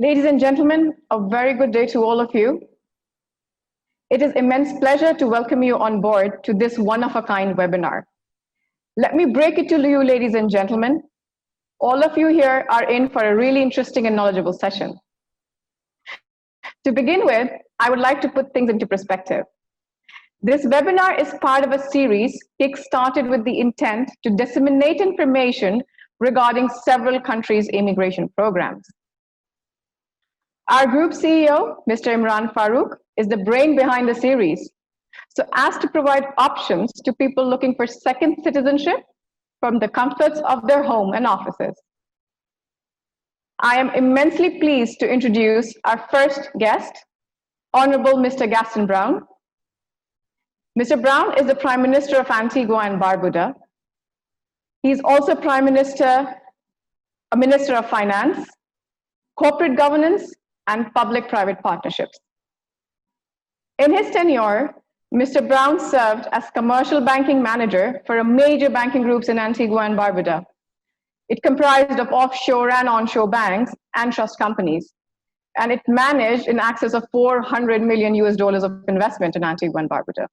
Ladies and gentlemen, a very good day to all of you. It is immense pleasure to welcome you on board to this one-of-a-kind webinar. Let me break it to you, ladies and gentlemen. All of you here are in for a really interesting and knowledgeable session. To begin with, I would like to put things into perspective. This webinar is part of a series kick-started with the intent to disseminate information regarding several countries' immigration programs. Our group CEO, Mr. Imran Farooq, is the brain behind the series, so as to provide options to people looking for second citizenship from the comforts of their home and offices. I am immensely pleased to introduce our first guest, Honorable Mr. Gaston Browne. Mr. Browne is the Prime Minister of Antigua and Barbuda. He is also Prime Minister, a Minister of Finance, Corporate Governance, and Public-Private Partnerships. In his tenure, Mr. Browne served as Commercial Banking Manager for a major banking groups in Antigua and Barbuda. It comprised of offshore and onshore banks and trust companies, and it managed in excess of $400 million of investment in Antigua and Barbuda.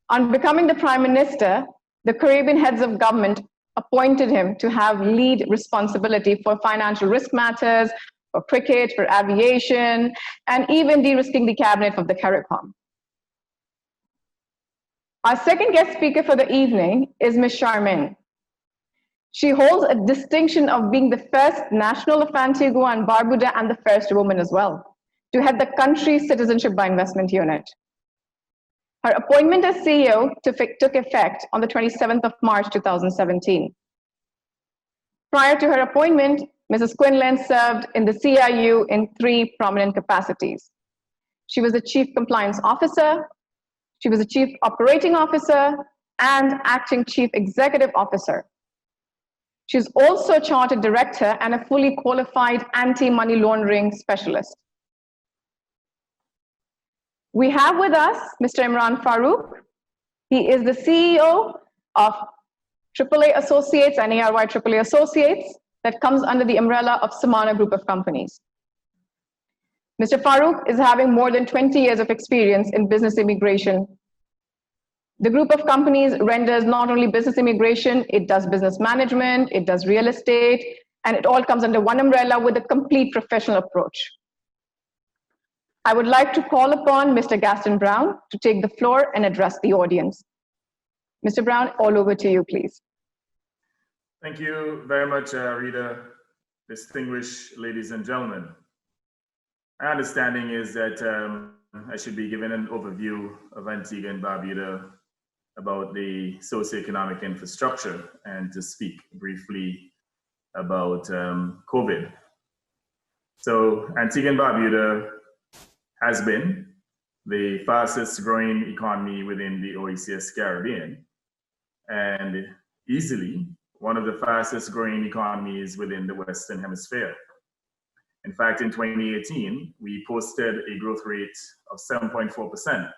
On becoming the Prime Minister, the Caribbean heads of government appointed him to have lead responsibility for financial risk matters, for cricket, for aviation, and even de-risking the cabinet of the CARICOM. Our second guest speaker for the evening is Ms. Charmaine. She holds a distinction of being the first national of Antigua and Barbuda and the first woman as well to head the country's Citizenship by Investment unit. Her appointment as CEO took effect on the 27th of March 2017. Prior to her appointment, Mrs. Quinlan served in the CIU in 3 prominent capacities. She was the Chief Compliance Officer, she was the Chief Operating Officer, and Acting Chief Executive Officer. She's also a Chartered Director and a fully qualified anti-money laundering specialist. We have with us Mr. Imran Farooq. He is the CEO of AAA Associates and ARY AAA Associates that comes under the umbrella of Samana Group of Companies. Mr. Farooq is having more than 20 years of experience in business immigration. The group of companies renders not only business immigration, it does business management, it does real estate, and it all comes under one umbrella with a complete professional approach. I would like to call upon Mr. Gaston Browne to take the floor and address the audience. Mr. Browne, all over to you, please. Thank you very much, Rita. Distinguished ladies and gentlemen. My understanding is that I should be giving an overview of Antigua and Barbuda about the socio-economic infrastructure and to speak briefly about COVID. So Antigua and Barbuda has been the fastest growing economy within the OECD Caribbean and easily one of the fastest growing economies within the Western Hemisphere. In fact, in 2018, we posted a growth rate of 7.4%,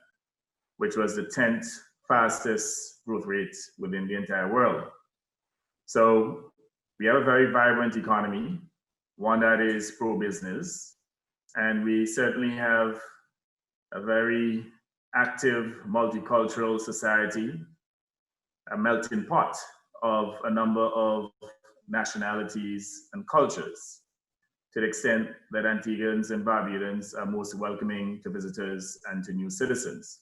which was the 10th fastest growth rate within the entire world. So we have a very vibrant economy, one that is pro-business, and we certainly have a very active multicultural society, a melting pot of a number of nationalities and cultures, to the extent that Antiguans and Barbudans are most welcoming to visitors and to new citizens.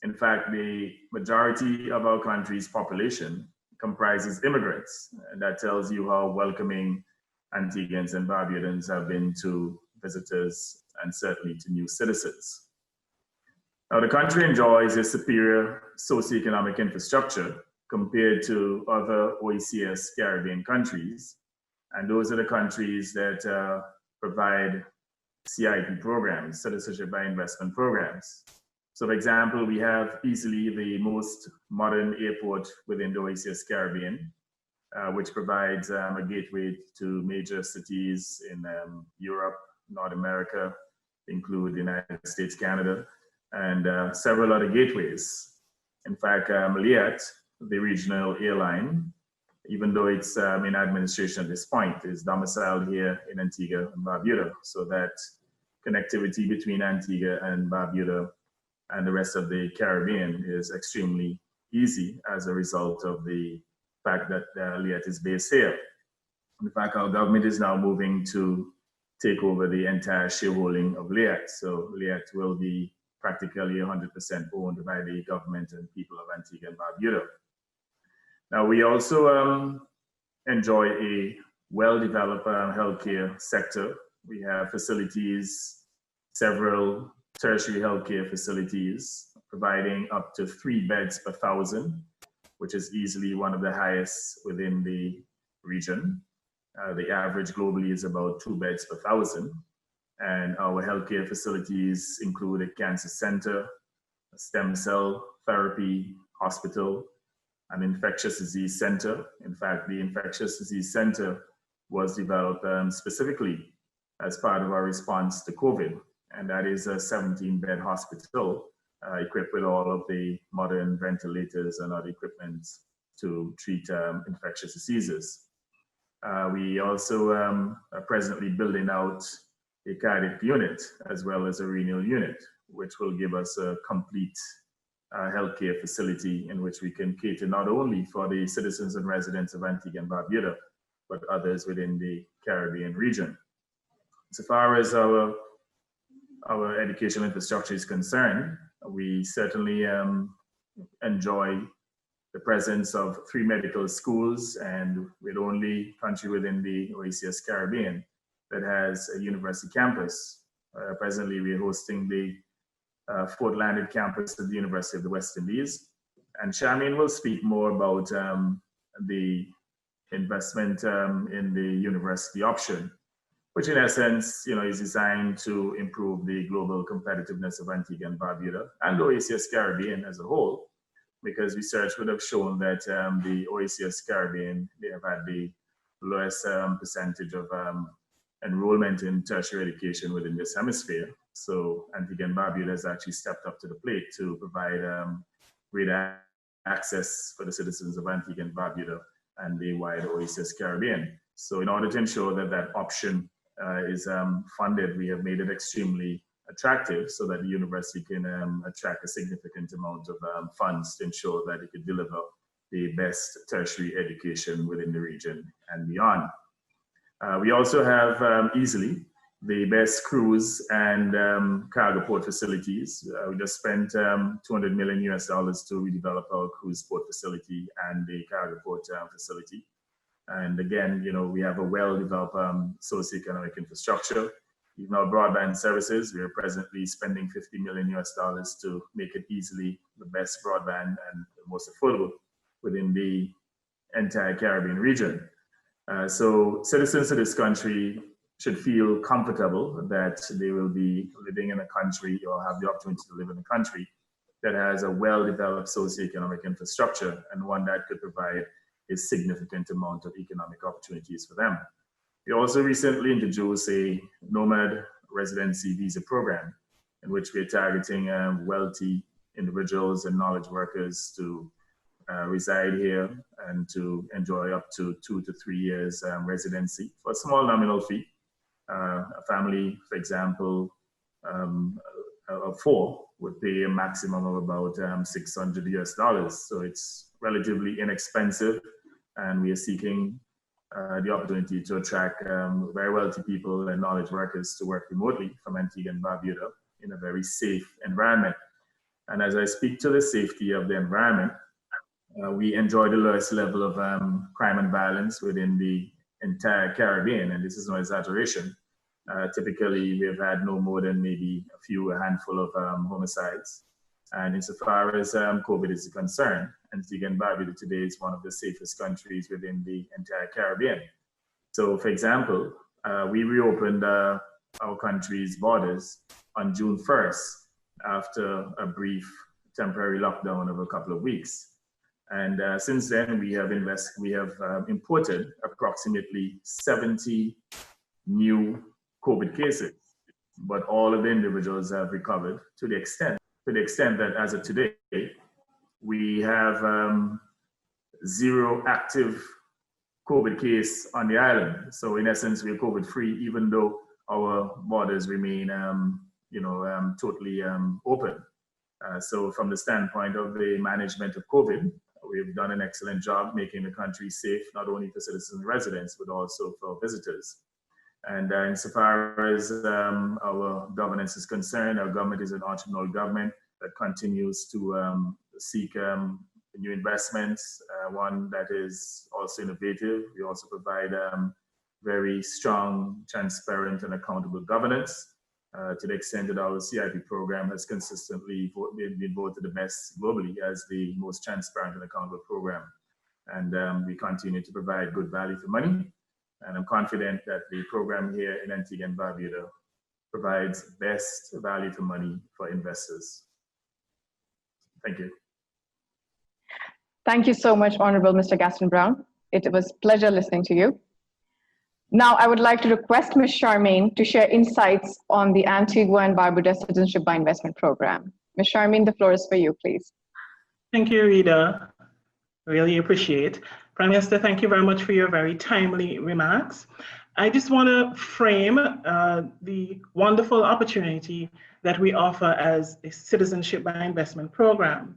In fact, the majority of our country's population comprises immigrants, and that tells you how welcoming Antiguans and Barbudans have been to visitors and certainly to new citizens. Now, the country enjoys a superior socio-economic infrastructure compared to other OECD Caribbean countries, and those are the countries that provide CIP programs, Citizenship by Investment programs. So for example, we have easily the most modern airport within the OECD Caribbean, which provides a gateway to major cities in Europe, North America, include the United States, Canada, and several other gateways. In fact, Liat, the regional airline, even though it's in administration at this point, is domiciled here in Antigua and Barbuda, so that connectivity between Antigua and Barbuda and the rest of the Caribbean is extremely easy as a result of the fact that 𝐸𝐻 is based here. In fact, our government is now moving to take over the entire shareholding of 𝐸𝐻. So 𝐸𝐻 will be practically 100% owned by the government and people of Antigua and Barbuda. Now, we also enjoy a well-developed healthcare sector. We have facilities, several tertiary healthcare facilities, providing up to 3 beds per 1,000, which is easily one of the highest within the region. The average globally is about 2 beds per 1,000. And our healthcare facilities include a cancer center, a stem cell therapy hospital, an infectious disease center. In fact, the infectious disease center was developed specifically as part of our response to COVID. And that is a 17-bed hospital equipped with all of the modern ventilators and other equipment to treat infectious diseases. We also are presently building out a cardiac unit as well as a renal unit, which will give us a complete healthcare facility in which we can cater not only for the citizens and residents of Antigua and Barbuda, but others within the Caribbean region. So far as our educational infrastructure is concerned, we certainly enjoy the presence of 3 medical schools, and we're the only country within the OASIS Caribbean that has a university campus. Presently, we're hosting the Fort Landed campus at the University of the West Indies. And Charmaine will speak more about the investment in the university option, which in essence, is designed to improve the global competitiveness of Antigua and Barbuda and OASIS Caribbean as a whole, because research would have shown that the OASIS Caribbean, they have had the lowest percentage of enrollment in tertiary education within this hemisphere. So Antigua and Barbuda has actually stepped up to the plate to provide greater access for the citizens of Antigua and Barbuda and the wider OASIS Caribbean. So in order to ensure that that option is funded, we have made it extremely attractive so that the university can attract a significant amount of funds to ensure that it can deliver the best tertiary education within the region and beyond. We also have easily the best cruise and cargo port facilities. We just spent $200 million US to redevelop our cruise port facility and the cargo port facility. And again, we have a well-developed socio-economic infrastructure. Even our broadband services, we are presently spending $50 million US to make it easily the best broadband and the most affordable within the entire Caribbean region. So citizens of this country should feel comfortable that they will be living in a country or have the opportunity to live in a country that has a well-developed socioeconomic infrastructure and one that could provide a significant amount of economic opportunities for them. We also recently introduced a Nomad residency visa program in which we're targeting wealthy individuals and knowledge workers to reside here and to enjoy up to 2 to 3 years residency for a small nominal fee. A family, for example, of 4 would pay a maximum of about $600 US. So it's relatively inexpensive, and we are seeking the opportunity to attract very wealthy people and knowledge workers to work remotely from Antigua and Barbuda in a very safe environment. And as I speak to the safety of the environment, we enjoy the lowest level of crime and violence within the entire Caribbean, and this is no exaggeration. Typically, we have had no more than maybe a handful of homicides. And insofar as COVID is concerned, Antigua and Barbuda today is one of the safest countries within the entire Caribbean. So, for example, we reopened our country's borders on June 1st after a brief temporary lockdown of a couple of weeks. And since then, we have imported approximately 70 new COVID cases, but all of the individuals have recovered to the extent that as of today, we have 0 active COVID case on the island. So in essence, we're COVID free, even though our borders remain, totally open. So from the standpoint of the management of COVID, we've done an excellent job making the country safe, not only for citizens and residents, but also for visitors. And insofar as our governance is concerned, our government is an entrepreneurial government that continues to seek new investments, one that is also innovative. We also provide very strong, transparent, and accountable governance. To the extent that our CIP program has consistently been voted the best globally as the most transparent and accountable program. And we continue to provide good value for money. And I'm confident that the program here in Antigua and Barbuda provides best value for money for investors. Thank you. Thank you so much, Honorable Mr. Gaston Browne. It was a pleasure listening to you. Now, I would like to request Ms. Charmaine to share insights on the Antigua and Barbuda Citizenship by Investment Program. Ms. Charmaine, the floor is for you, please. Thank you, Rita. Really appreciate. Prime Minister, thank you very much for your very timely remarks. I just want to frame the wonderful opportunity that we offer as a Citizenship by Investment Program.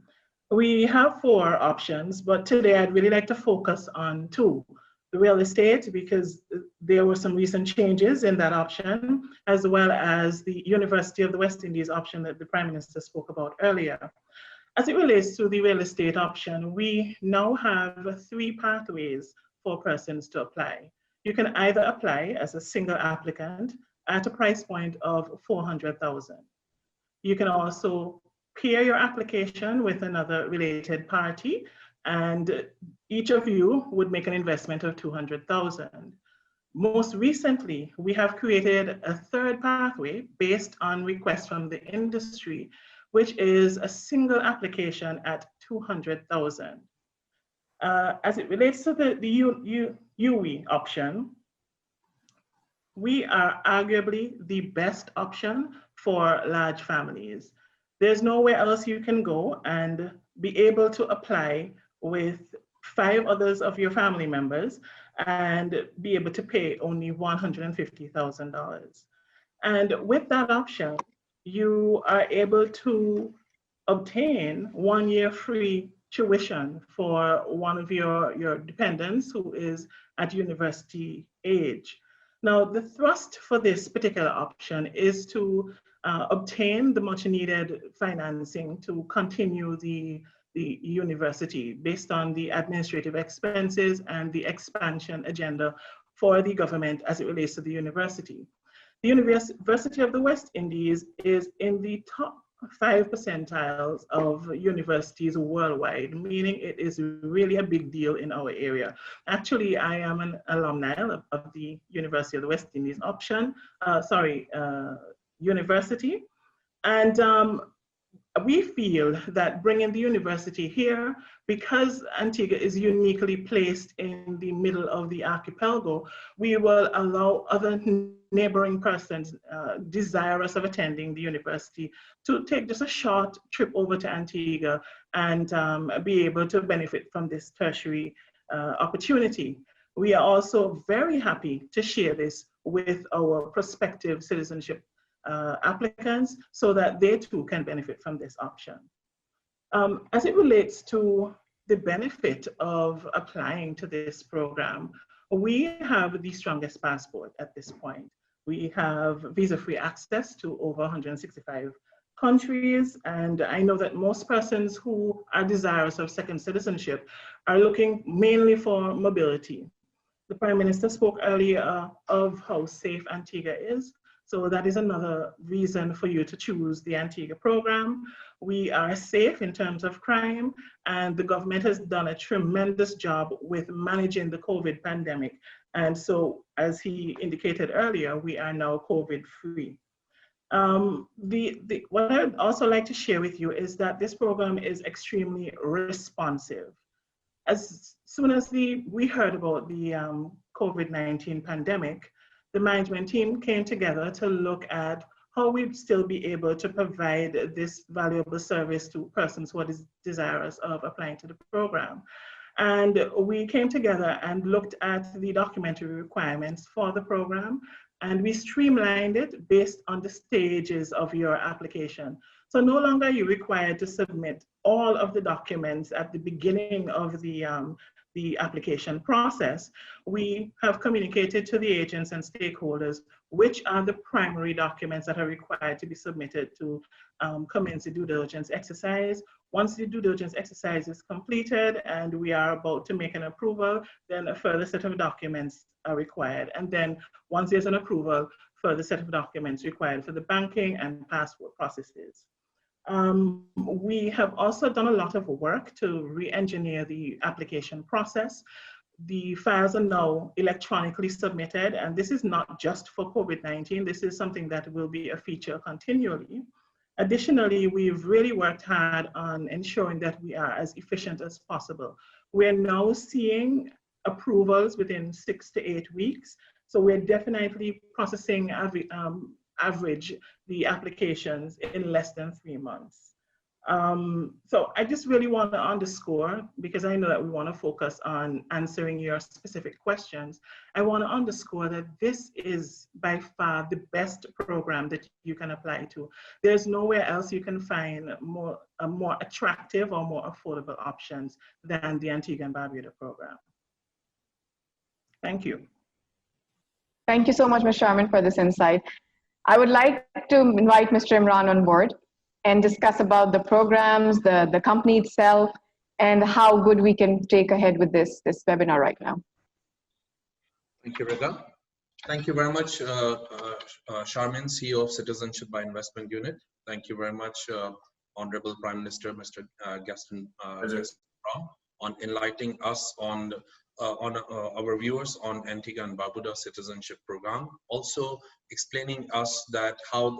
We have 4 options, but today I'd really like to focus on 2. The real estate, because there were some recent changes in that option, as well as the University of the West Indies option that the Prime Minister spoke about earlier. As it relates to the real estate option, we now have 3 pathways for persons to apply. You can either apply as a single applicant at a price point of $400,000. You can also pair your application with another related party, and each of you would make an investment of $200,000. Most recently, we have created a 3rd pathway based on requests from the industry, which is a single application at $200,000. As it relates to the UWI option, we are arguably the best option for large families. There's nowhere else you can go and be able to apply with 5 others of your family members and be able to pay only $150,000. And with that option, you are able to obtain 1 year free tuition for one of your dependents who is at university age. Now, the thrust for this particular option is to obtain the much needed financing to continue the university based on the administrative expenses and the expansion agenda for the government as it relates to the university. The University of the West Indies is in the top 5 percentiles of universities worldwide, meaning it is really a big deal in our area. Actually, I am an alumni of the University of the West Indies university. And we feel that bringing the university here, because Antigua is uniquely placed in the middle of the archipelago, we will allow other neighboring persons desirous of attending the university to take just a short trip over to Antigua and be able to benefit from this tertiary opportunity. We are also very happy to share this with our prospective citizenship applicants so that they too can benefit from this option. As it relates to the benefit of applying to this program, we have the strongest passport at this point. We have visa-free access to over 165 countries, and I know that most persons who are desirous of second citizenship are looking mainly for mobility. The Prime Minister spoke earlier of how safe Antigua is. So that is another reason for you to choose the Antigua program. We are safe in terms of crime, and the government has done a tremendous job with managing the COVID pandemic. And so, as he indicated earlier, we are now COVID-free. What I'd also like to share with you is that this program is extremely responsive. As soon as we heard about the COVID-19 pandemic, the management team came together to look at how we'd still be able to provide this valuable service to persons who are desirous of applying to the program. And we came together and looked at the documentary requirements for the program, and we streamlined it based on the stages of your application. So no longer are you required to submit all of the documents at the beginning of the application process. We have communicated to the agents and stakeholders which are the primary documents that are required to be submitted to commence the due diligence exercise. Once the due diligence exercise is completed and we are about to make an approval, then a further set of documents are required. And then once there's an approval, further set of documents required for the banking and passport processes. We have also done a lot of work to re-engineer the application process. The files are now electronically submitted, and this is not just for COVID-19. This is something that will be a feature continually. Additionally, we've really worked hard on ensuring that we are as efficient as possible. We're now seeing approvals within 6 to 8 weeks. So we're definitely processing average the applications in less than 3 months. So I just really want to underscore, because I know that we want to focus on answering your specific questions, I want to underscore that this is by far the best program that you can apply to. There's nowhere else you can find more attractive or more affordable options than the Antigua and Barbuda program. Thank you. Thank you so much, Ms. Sharman, for this insight. I would like to invite Mr. Imran on board and discuss about the programs, the company itself, and how good we can take ahead with this webinar right now. Thank you, Rita. Thank you very much, Sharman, CEO of Citizenship by Investment Unit. Thank you very much, Honorable Prime Minister, Mr. Gaston Browne, on enlightening us on our viewers on Antigua and Barbuda Citizenship Program. Also explaining us that how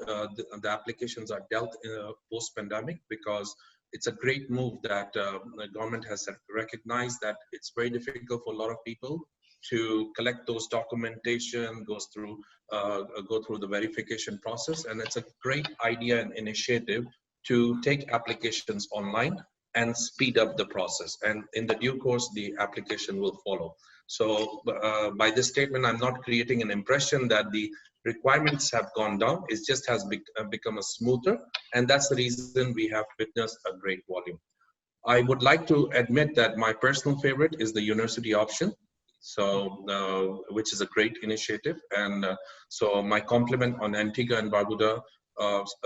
the applications are dealt in post-pandemic, because it's a great move that the government has recognized that it's very difficult for a lot of people to collect those documentation, go through the verification process, and it's a great idea and initiative to take applications online and speed up the process. And in the due course, the application will follow. So by this statement, I'm not creating an impression that the requirements have gone down. It just has become a smoother. And that's the reason we have witnessed a great volume. I would like to admit that my personal favorite is the university option. So, which is a great initiative. And so my compliment on Antigua and Barbuda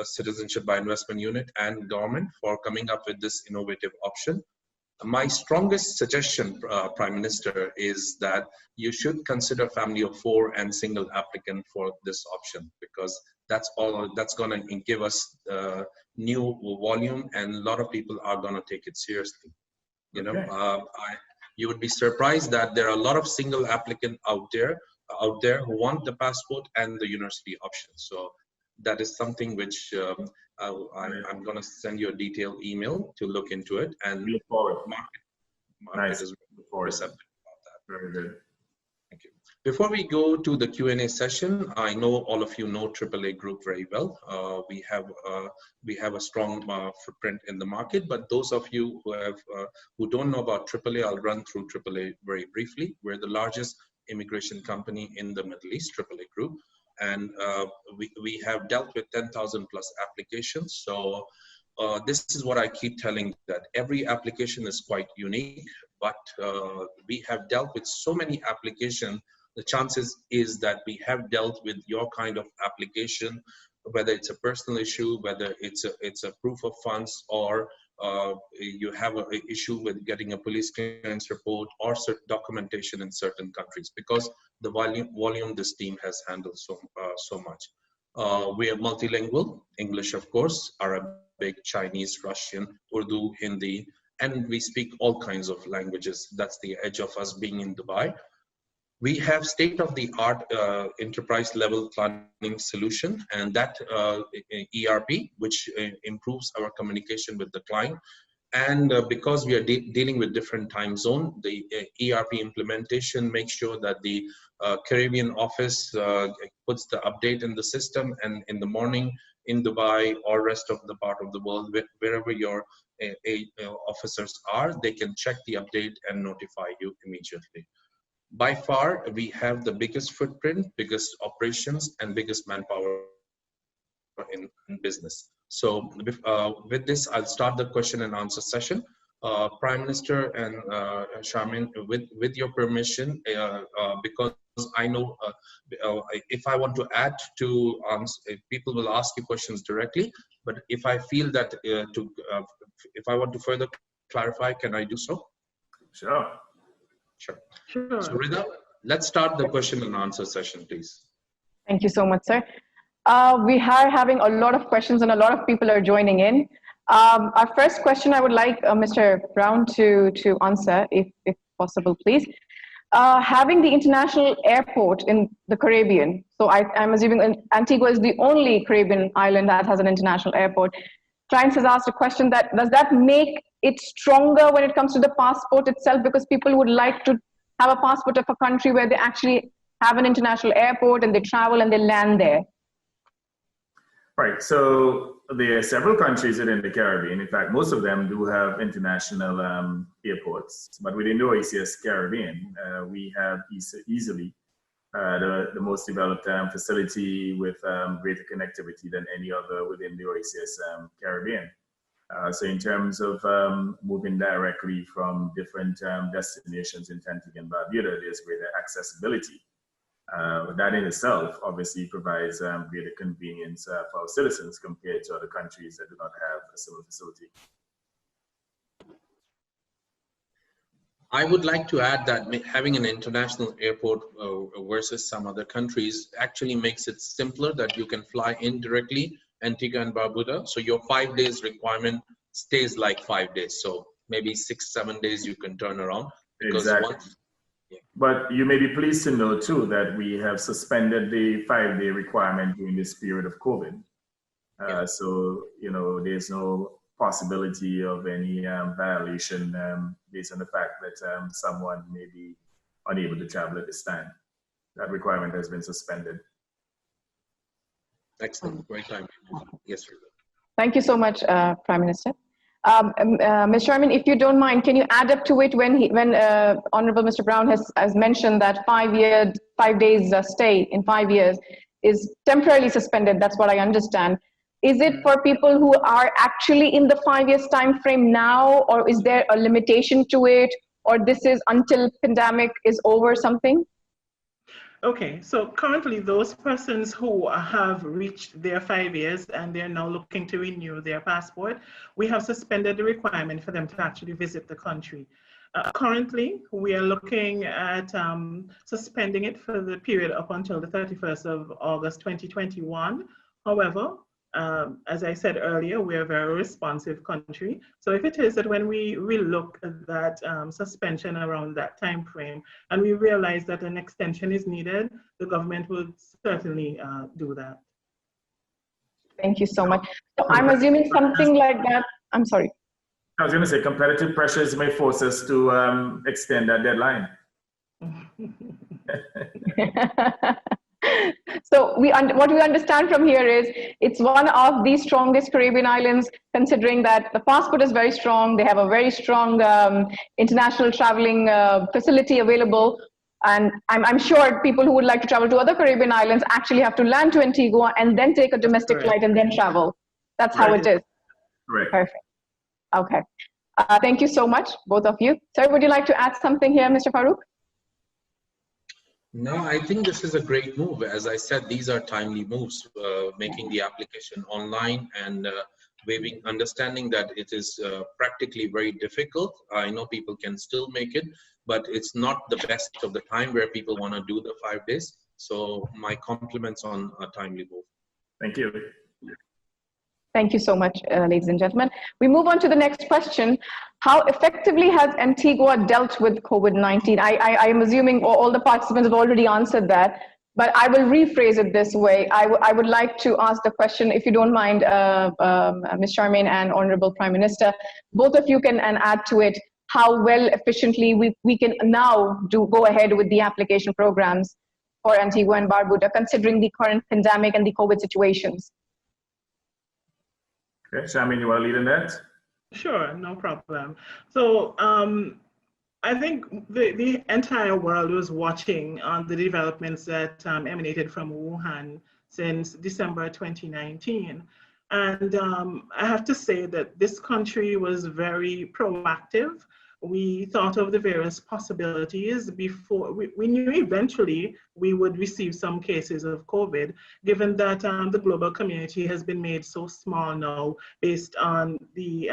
Citizenship by Investment Unit and government for coming up with this innovative option. My strongest suggestion, Prime Minister, is that you should consider family of 4 and single applicant for this option, because that's going to give us new volume, and a lot of people are going to take it seriously. You know, you would be surprised that there are a lot of single applicant out there who want the passport and the university option. So that is something which I'm going to send you a detailed email to look into it, and look forward. Market is receptive about that. Very good. Thank you. Before we go to the Q&A session, I know all of you know AAA Group very well. We have a strong footprint in the market, but those of you who don't know about AAA, I'll run through AAA very briefly. We're the largest immigration company in the Middle East, AAA Group. And we have dealt with 10,000 plus applications. So this is what I keep telling, that every application is quite unique, but we have dealt with so many applications. The chances is that we have dealt with your kind of application, whether it's a personal issue, whether it's a proof of funds, or you have an issue with getting a police clearance report or certain documentation in certain countries, because the volume this team has handled so much. We are multilingual, English of course, Arabic, Chinese, Russian, Urdu, Hindi, and we speak all kinds of languages. That's the edge of us being in Dubai. We have state-of-the-art enterprise level planning solution, and that ERP, which improves our communication with the client. And because we are dealing with different time zone, the ERP implementation makes sure that the Caribbean office puts the update in the system, and in the morning in Dubai or rest of the part of the world, wherever your officers are, they can check the update and notify you immediately. By far, we have the biggest footprint, biggest operations, and biggest manpower in business. So with this, I'll start the question and answer session. Prime Minister and Charmaine, with your permission, because I know if I want to add to answer, people will ask you questions directly, but if I feel that if I want to further clarify, can I do so? Sure. Sure. So Rida, let's start the question and answer session, please. Thank you so much, sir. We are having a lot of questions and a lot of people are joining in. Our first question I would like Mr. Browne to answer, if possible, please. Having the international airport in the Caribbean, so I'm assuming Antigua is the only Caribbean island that has an international airport. Clients has asked a question that, does that make it stronger when it comes to the passport itself? Because people would like to have a passport of a country where they actually have an international airport and they travel and they land there. Right, so there are several countries within the Caribbean. In fact, most of them do have international airports, but within the OACS Caribbean, we have easily the most developed facility with greater connectivity than any other within the OACS Caribbean. So in terms of moving directly from different destinations in Antigua and Barbuda, there's greater accessibility. That in itself obviously provides greater convenience for our citizens compared to other countries that do not have a similar facility. I would like to add that having an international airport versus some other countries actually makes it simpler that you can fly in directly Antigua and Barbuda. So your 5 days requirement stays like 5 days. So maybe 6-7 days you can turn around. Because exactly. But you may be pleased to know too that we have suspended the 5-day requirement during this period of COVID. So, you know, there's no possibility of any violation based on the fact that someone may be unable to travel at this time. That requirement has been suspended. Excellent, great time. Yes, sir. Thank you so much, Prime Minister. Ms. Sharmin, if you don't mind, can you add up to it when Honorable Mr. Browne has mentioned that 5 days stay in 5 years is temporarily suspended? That's what I understand. Is it for people who are actually in the 5 years time frame now, or is there a limitation to it, or this is until pandemic is over something? Okay, so currently those persons who have reached their 5 years and they're now looking to renew their passport, we have suspended the requirement for them to actually visit the country. Currently, we are looking at suspending it for the period up until the 31st of August 2021. However, as I said earlier, we are a very responsive country. So if it is that when we look at that suspension around that time frame and we realize that an extension is needed, the government would certainly do that. Thank you so much. So I'm assuming something like that. I'm sorry. I was going to say competitive pressures may force us to extend that deadline. So what we understand from here is it's one of the strongest Caribbean islands, considering that the passport is very strong. They have a very strong international traveling facility available. And I'm sure people who would like to travel to other Caribbean islands actually have to land to Antigua and then take a domestic flight and then travel. That's how it is. Right. Perfect. Okay. Thank you so much, both of you. Sir, would you like to add something here, Mr. Farooq? No, I think this is a great move. As I said, these are timely moves, making the application online and understanding that it is practically very difficult. I know people can still make it, but it's not the best of the time where people want to do the 5 days. So my compliments on a timely move. Thank you. Thank you so much, ladies and gentlemen. We move on to the next question. How effectively has Antigua dealt with COVID-19? I am assuming all the participants have already answered that, but I will rephrase it this way. I would like to ask the question, if you don't mind, Ms. Charmaine and Honorable Prime Minister, both of you can add to it how well efficiently we can now go ahead with the application programs for Antigua and Barbuda, considering the current pandemic and the COVID situations. Okay, Charmaine, you want to lead in that? Sure, no problem. So I think the entire world was watching on the developments that emanated from Wuhan since December 2019. And I have to say that this country was very proactive. We thought of the various possibilities before we knew eventually we would receive some cases of COVID, given that the global community has been made so small now based on the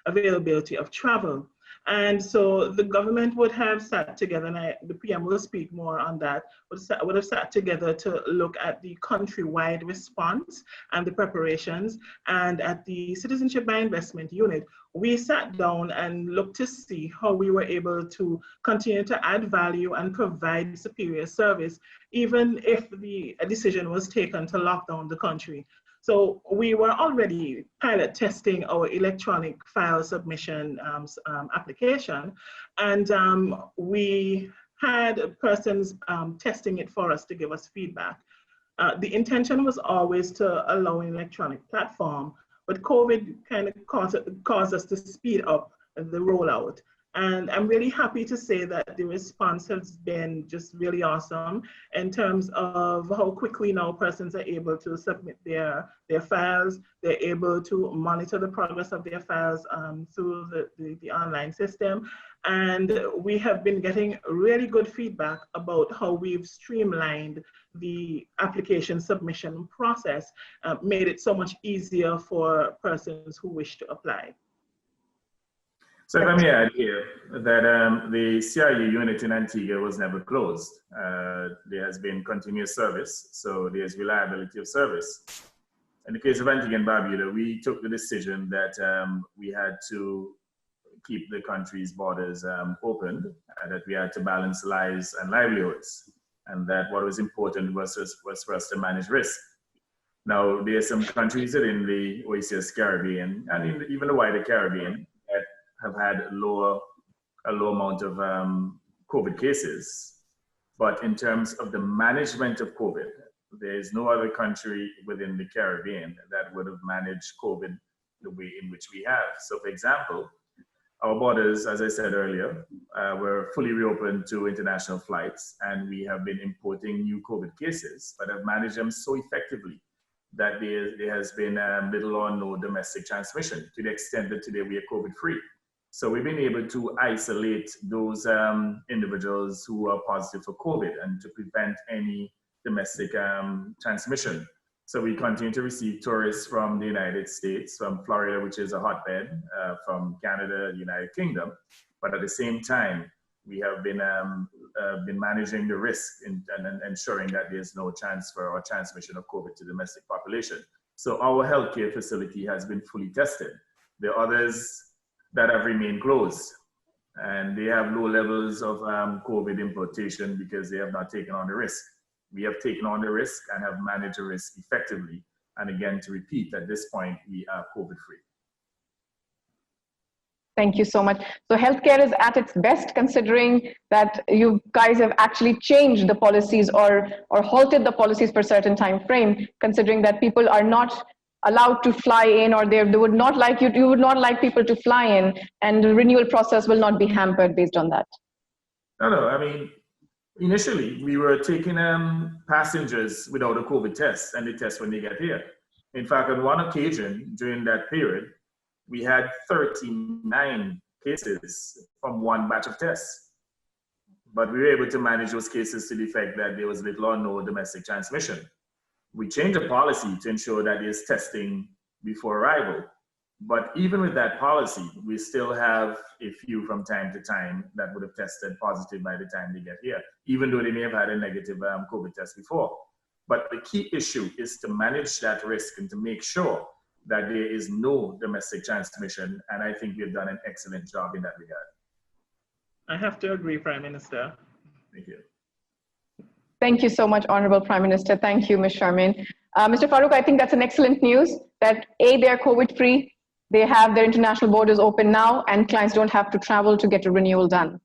availability of travel. And so the government would have sat together, and the PM will speak more on that, would have sat together to look at the countrywide response and the preparations. And at the Citizenship by Investment unit, we sat down and looked to see how we were able to continue to add value and provide superior service, even if a decision was taken to lock down the country. So we were already pilot testing our electronic file submission application, and we had persons testing it for us to give us feedback. The intention was always to allow an electronic platform, but COVID kind of caused us to speed up the rollout. And I'm really happy to say that the response has been just really awesome in terms of how quickly now persons are able to submit their files. They're able to monitor the progress of their files through the online system. And we have been getting really good feedback about how we've streamlined the application submission process, made it so much easier for persons who wish to apply. So if I may add here that the CRU unit in Antigua was never closed. There has been continuous service, so there's reliability of service. In the case of Antigua and Barbuda, we took the decision that we had to keep the country's borders open, and that we had to balance lives and livelihoods, and that what was important was for us to manage risk. Now, there are some countries in the OASIS Caribbean, and even the wider Caribbean, have had a low amount of COVID cases. But in terms of the management of COVID, there is no other country within the Caribbean that would have managed COVID the way in which we have. So for example, our borders, as I said earlier, were fully reopened to international flights, and we have been importing new COVID cases, but have managed them so effectively that there has been little or no domestic transmission, to the extent that today we are COVID-free. So we've been able to isolate those individuals who are positive for COVID and to prevent any domestic transmission. So we continue to receive tourists from the United States, from Florida, which is a hotbed, from Canada, the United Kingdom. But at the same time, we have been managing the risk and ensuring that there's no transfer or transmission of COVID to the domestic population. So our healthcare facility has been fully tested. There are others that have remained closed, and they have low levels of COVID importation because they have not taken on the risk. We have taken on the risk and have managed the risk effectively. And again, to repeat, at this point, we are COVID-free. Thank you so much. So healthcare is at its best, considering that you guys have actually changed the policies or halted the policies for a certain time frame, considering that people are not allowed to fly in, or they would not like you would not like people to fly in, and the renewal process will not be hampered based on that. No, I mean, initially we were taking passengers without a COVID test, and they test when they get here. In fact, on one occasion during that period, we had 39 cases from one batch of tests. But we were able to manage those cases to the effect that there was little or no domestic transmission. We changed the policy to ensure that there's testing before arrival. But even with that policy, we still have a few from time to time that would have tested positive by the time they get here, even though they may have had a negative COVID test before. But the key issue is to manage that risk and to make sure that there is no domestic transmission. And I think we've done an excellent job in that regard. I have to agree, Prime Minister. Thank you. Thank you so much, Honorable Prime Minister. Thank you, Ms. Charmaine. Mr. Farooq, I think that's an excellent news that they're COVID-free, they have their international borders open now, and clients don't have to travel to get a renewal done.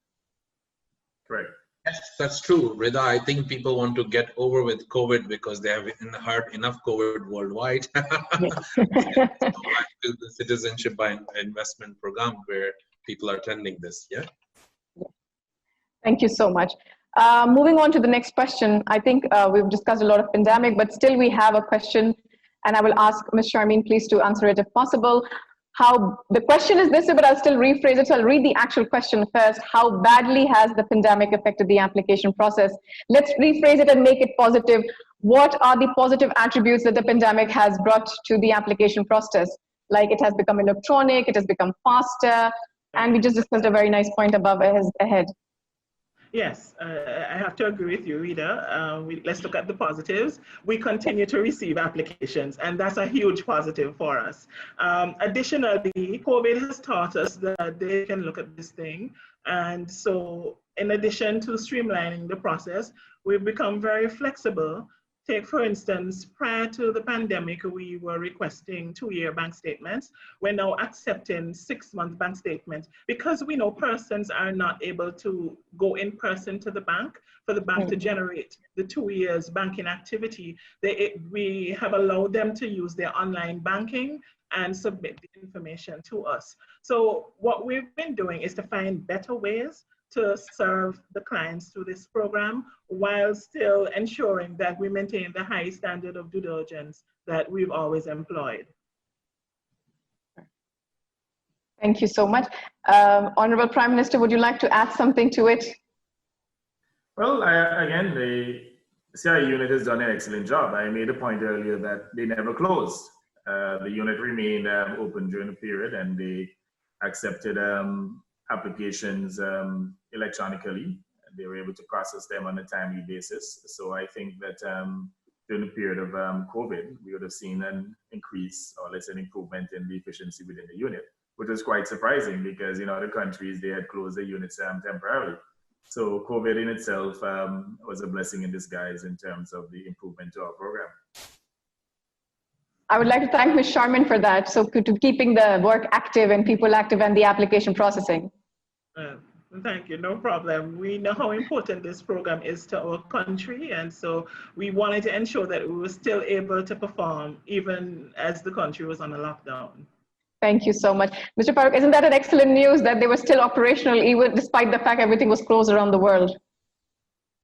Correct. Yes, That's true, Rida. I think people want to get over with COVID because they have heard enough COVID worldwide. Yes. Go back to the Citizenship by Investment program where people are attending this. Yeah. Thank you so much. Moving on to the next question. I think we've discussed a lot of pandemic, but still we have a question, and I will ask Ms. Charmaine, please, to answer it if possible. The question is this, but I'll still rephrase it. So I'll read the actual question first. How badly has the pandemic affected the application process? Let's rephrase it and make it positive. What are the positive attributes that the pandemic has brought to the application process? Like it has become electronic, it has become faster, and we just discussed a very nice point above ahead. Yes, I have to agree with you, Rita. Let's look at the positives. We continue to receive applications, and that's a huge positive for us. Additionally, COVID has taught us that they can look at this thing. And so in addition to streamlining the process, we've become very flexible. Take, for instance, prior to the pandemic, we were requesting 2-year bank statements. We're now accepting 6-month bank statements because we know persons are not able to go in person to the bank for the bank to generate the 2 years banking activity. We have allowed them to use their online banking and submit the information to us. So what we've been doing is to find better ways to serve the clients through this program while still ensuring that we maintain the high standard of due diligence that we've always employed. Thank you so much. Honorable Prime Minister, would you like to add something to it? Well, again, the CIE unit has done an excellent job. I made a point earlier that they never closed. The unit remained open during the period, and they accepted applications electronically. They were able to process them on a timely basis. So I think that during the period of COVID, we would have seen an increase, or let's say an improvement in the efficiency within the unit, which was quite surprising because in other countries, they had closed the units temporarily. So COVID in itself was a blessing in disguise in terms of the improvement to our program. I would like to thank Ms. Sharman for that. So to keeping the work active and people active and the application processing. Thank you, no problem. We know how important this program is to our country, and so we wanted to ensure that we were still able to perform even as the country was on a lockdown. Thank you so much. Mr. Farooq, isn't that an excellent news that they were still operational even despite the fact everything was closed around the world?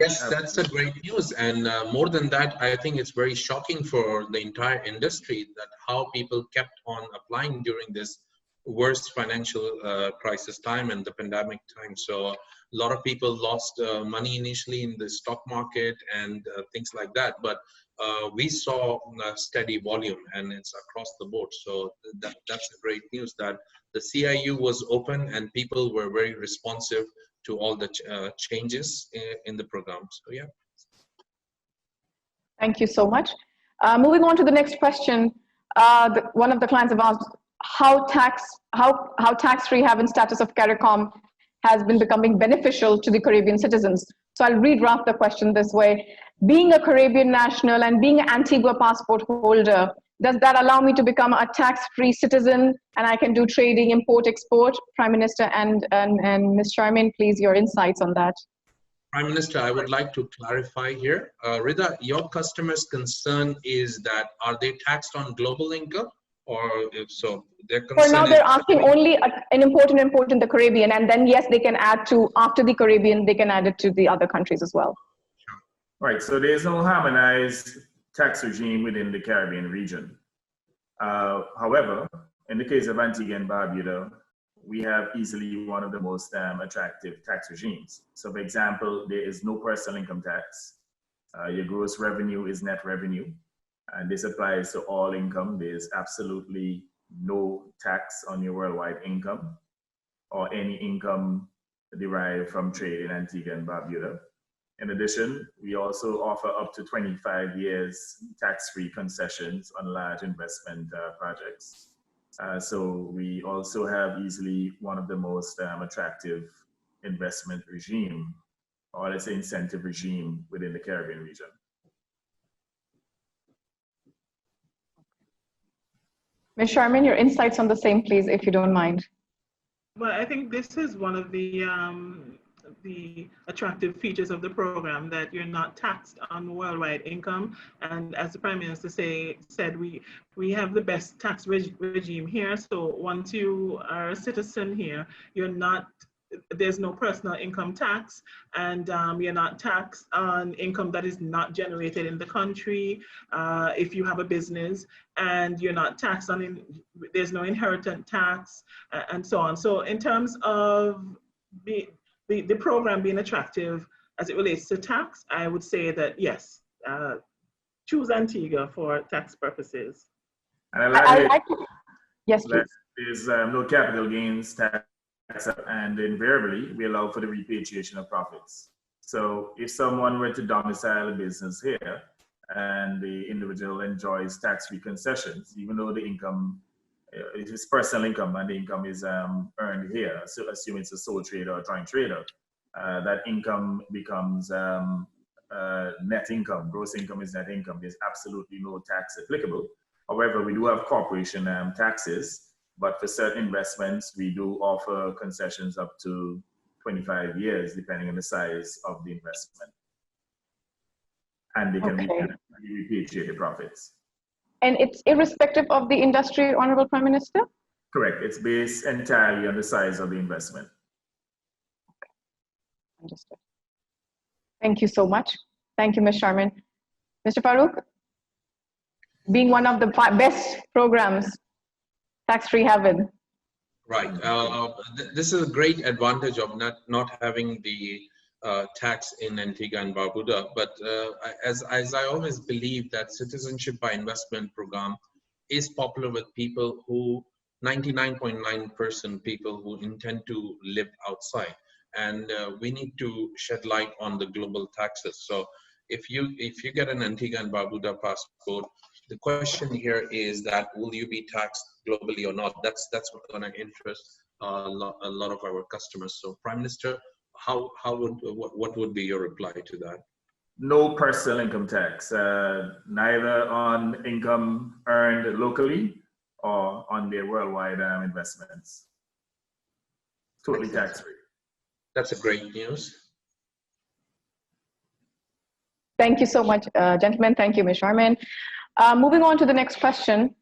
Yes, that's a great news. And more than that, I think it's very shocking for the entire industry that how people kept on applying during this worst financial crisis time and the pandemic time. So a lot of people lost money initially in the stock market and things like that. But we saw a steady volume, and it's across the board. So that's a great news that the CIU was open and people were very responsive to all the changes in the program. So yeah. Thank you so much. Moving on to the next question. One of the clients have asked how tax-free haven status of CARICOM has been becoming beneficial to the Caribbean citizens. So I'll redraft the question this way. Being a Caribbean national and being an Antigua passport holder, does that allow me to become a tax-free citizen and I can do trading, import, export? Prime Minister and Ms. Charmaine, please, your insights on that. Prime Minister, I would like to clarify here. Rida, your customer's concern is that are they taxed on global income? Or if so, their concern for now, they're asking only an import in the Caribbean, and then yes, they can add to, after the Caribbean, they can add it to the other countries as well. Right, so there's no harmonized tax regime within the Caribbean region. However, in the case of Antigua and Barbuda, we have easily one of the most attractive tax regimes. So for example, there is no personal income tax. Your gross revenue is net revenue. And this applies to all income. There's absolutely no tax on your worldwide income or any income derived from trade in Antigua and Barbuda. In addition, we also offer up to 25 years tax-free concessions on large investment projects. So we also have easily one of the most attractive investment regime, or let's say incentive regime within the Caribbean region. Ms. Sharman, your insights on the same, please, if you don't mind. Well, I think this is one of the the attractive features of the program, that you're not taxed on worldwide income. And as the Prime Minister said, we have the best tax regime here. So once you are a citizen here, there's no personal income tax, and you're not taxed on income that is not generated in the country if you have a business, and you're not taxed on, there's no inheritance tax, and so on. So in terms of the program being attractive as it relates to tax, I would say that yes, choose Antigua for tax purposes. And yes, please. There's no capital gains tax, and invariably we allow for the repatriation of profits. So if someone were to domicile a business here and the individual enjoys tax-free concessions, even though the income is personal income and the income is earned here, so assume it's a sole trader or joint trader, that income becomes net income. Gross income is net income. There's absolutely no tax applicable. However, we do have corporation taxes, but for certain investments, we do offer concessions up to 25 years, depending on the size of the investment. And they can be repatriated profits. And it's irrespective of the industry, Honorable Prime Minister? Correct. It's based entirely on the size of the investment. Okay. Understood. Thank you so much. Thank you, Ms. Sharmin. Mr. Farooq, being one of the best programs, tax-free heaven. Right. This is a great advantage of not having the tax in Antigua and Barbuda. But as I always believe that citizenship by investment program is popular with people who 99.9% people who intend to live outside, and we need to shed light on the global taxes. So if you get an Antigua and Barbuda passport, the question here is that will you be taxed globally or not? That's what's going to interest a lot of our customers. So, Prime Minister, what would be your reply to that? No personal income tax, neither on income earned locally or on their worldwide investments. Totally tax-free. That's a great news. Thank you so much, gentlemen. Thank you, Ms. Sharmin. Moving on to the next question.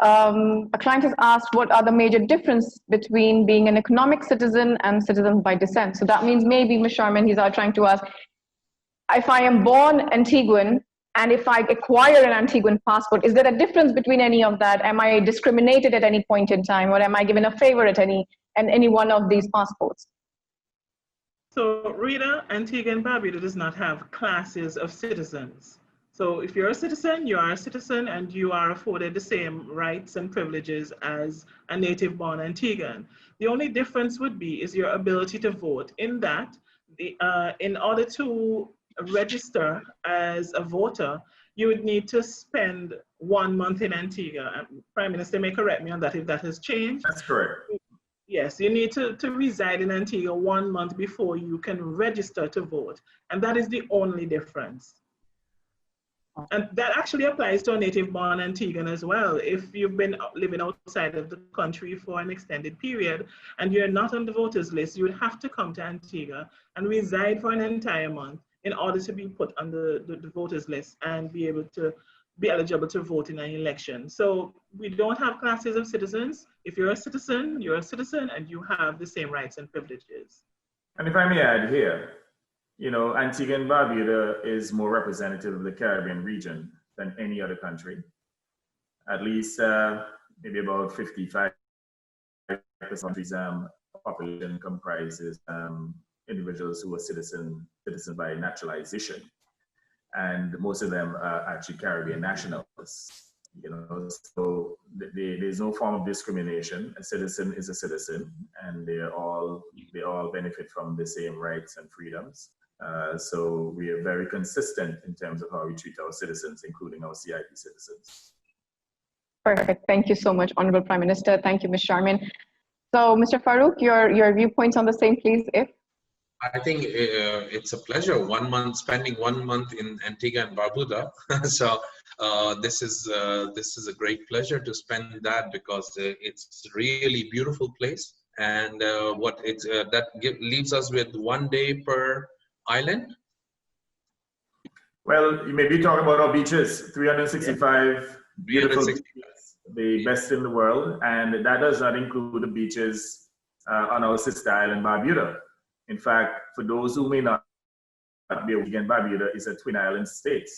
A client has asked, what are the major differences between being an economic citizen and citizen by descent? So that means maybe, Ms. Sharmin, he's trying to ask, if I am born Antiguan and if I acquire an Antiguan passport, is there a difference between any of that? Am I discriminated at any point in time, or am I given a favor at any one of these passports? So, Rita, Antigua and Barbuda does not have classes of citizens. So if you're a citizen, you are a citizen, and you are afforded the same rights and privileges as a native-born Antiguan. The only difference would be is your ability to vote. In that, in order to register as a voter, you would need to spend 1 month in Antigua. Prime Minister may correct me on that if that has changed. That's correct. Yes, you need to reside in Antigua 1 month before you can register to vote. And that is the only difference. And that actually applies to a native-born Antiguan as well. If you've been living outside of the country for an extended period and you're not on the voters list, you would have to come to Antigua and reside for an entire month in order to be put on the voters list and be able to be eligible to vote in an election. So we don't have classes of citizens. If you're a citizen and you have the same rights and privileges. And if I may add here, you know, Antigua and Barbuda is more representative of the Caribbean region than any other country. At least maybe about 55% of the country's population comprises individuals who are citizens by naturalization. And most of them are actually Caribbean nationals. You know, so there's no form of discrimination. A citizen is a citizen, and they all benefit from the same rights and freedoms. So we are very consistent in terms of how we treat our citizens, including our CIP citizens. Perfect. Thank you so much, Honorable Prime Minister. Thank you, Ms. Sharmin. So, Mr. Farooq, your viewpoints on the same, please, if? I think it's a pleasure. Spending 1 month in Antigua and Barbuda. So this is a great pleasure to spend that, because it's a really beautiful place, And leaves us with 1 day per island. Well, you may be talking about our beaches, 365 beautiful beaches, the best in the world, and that does not include the beaches on our sister island, Barbuda. In fact, for those who may not be aware, Barbuda is a twin island state.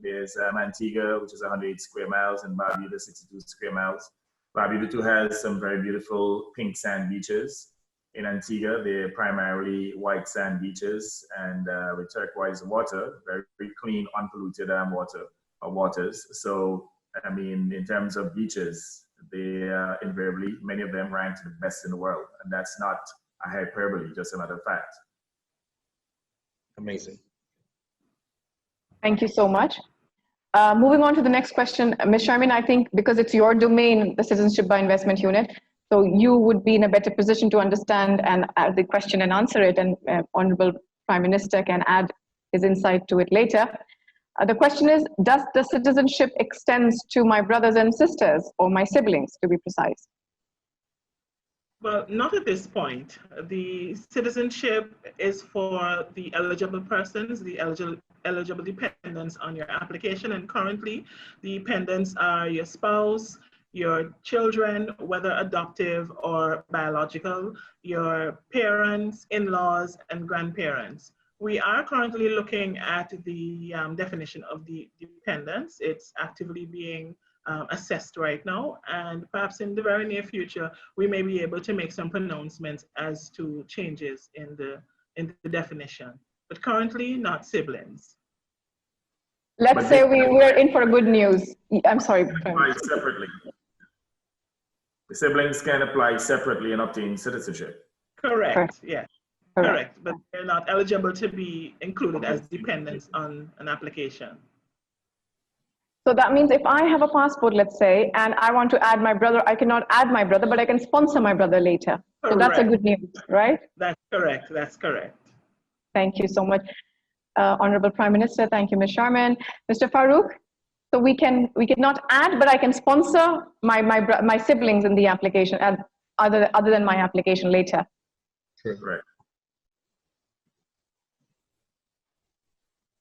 There's Antigua, which is 108 square miles, and Barbuda, 62 square miles. Barbuda too has some very beautiful pink sand beaches. In Antigua, they're primarily white sand beaches and with turquoise water, very, very clean, unpolluted waters. So, I mean, in terms of beaches, they are invariably, many of them ranked the best in the world. And that's not a hyperbole, just a matter of fact. Amazing. Thank you so much. Moving on to the next question, Ms. Charmaine, I think because it's your domain, the Citizenship by Investment Unit, so you would be in a better position to understand and add the question and answer it, and Honorable Prime Minister can add his insight to it later. The question is, does the citizenship extends to my brothers and sisters, or my siblings, to be precise? Well, not at this point. The citizenship is for the eligible persons, the eligible dependents on your application, and currently the dependents are your spouse, your children, whether adoptive or biological, your parents, in-laws, and grandparents. We are currently looking at the definition of the dependents. It's actively being assessed right now, and perhaps in the very near future, we may be able to make some pronouncements as to changes in the definition. But currently, not siblings. Let's say we're in for good news. I'm sorry. Separately. The siblings can apply separately and obtain citizenship. Correct, yes. Correct, but they're not eligible to be included as dependents on an application. So that means if I have a passport, let's say, and I want to add my brother, I cannot add my brother, but I can sponsor my brother later. Correct. So that's a good news, right? That's correct, that's correct. Thank you so much. Honorable Prime Minister, thank you, Ms. Sharman. Mr. Farouk, so we cannot add, but I can sponsor my siblings in the application, other than my application later. Correct.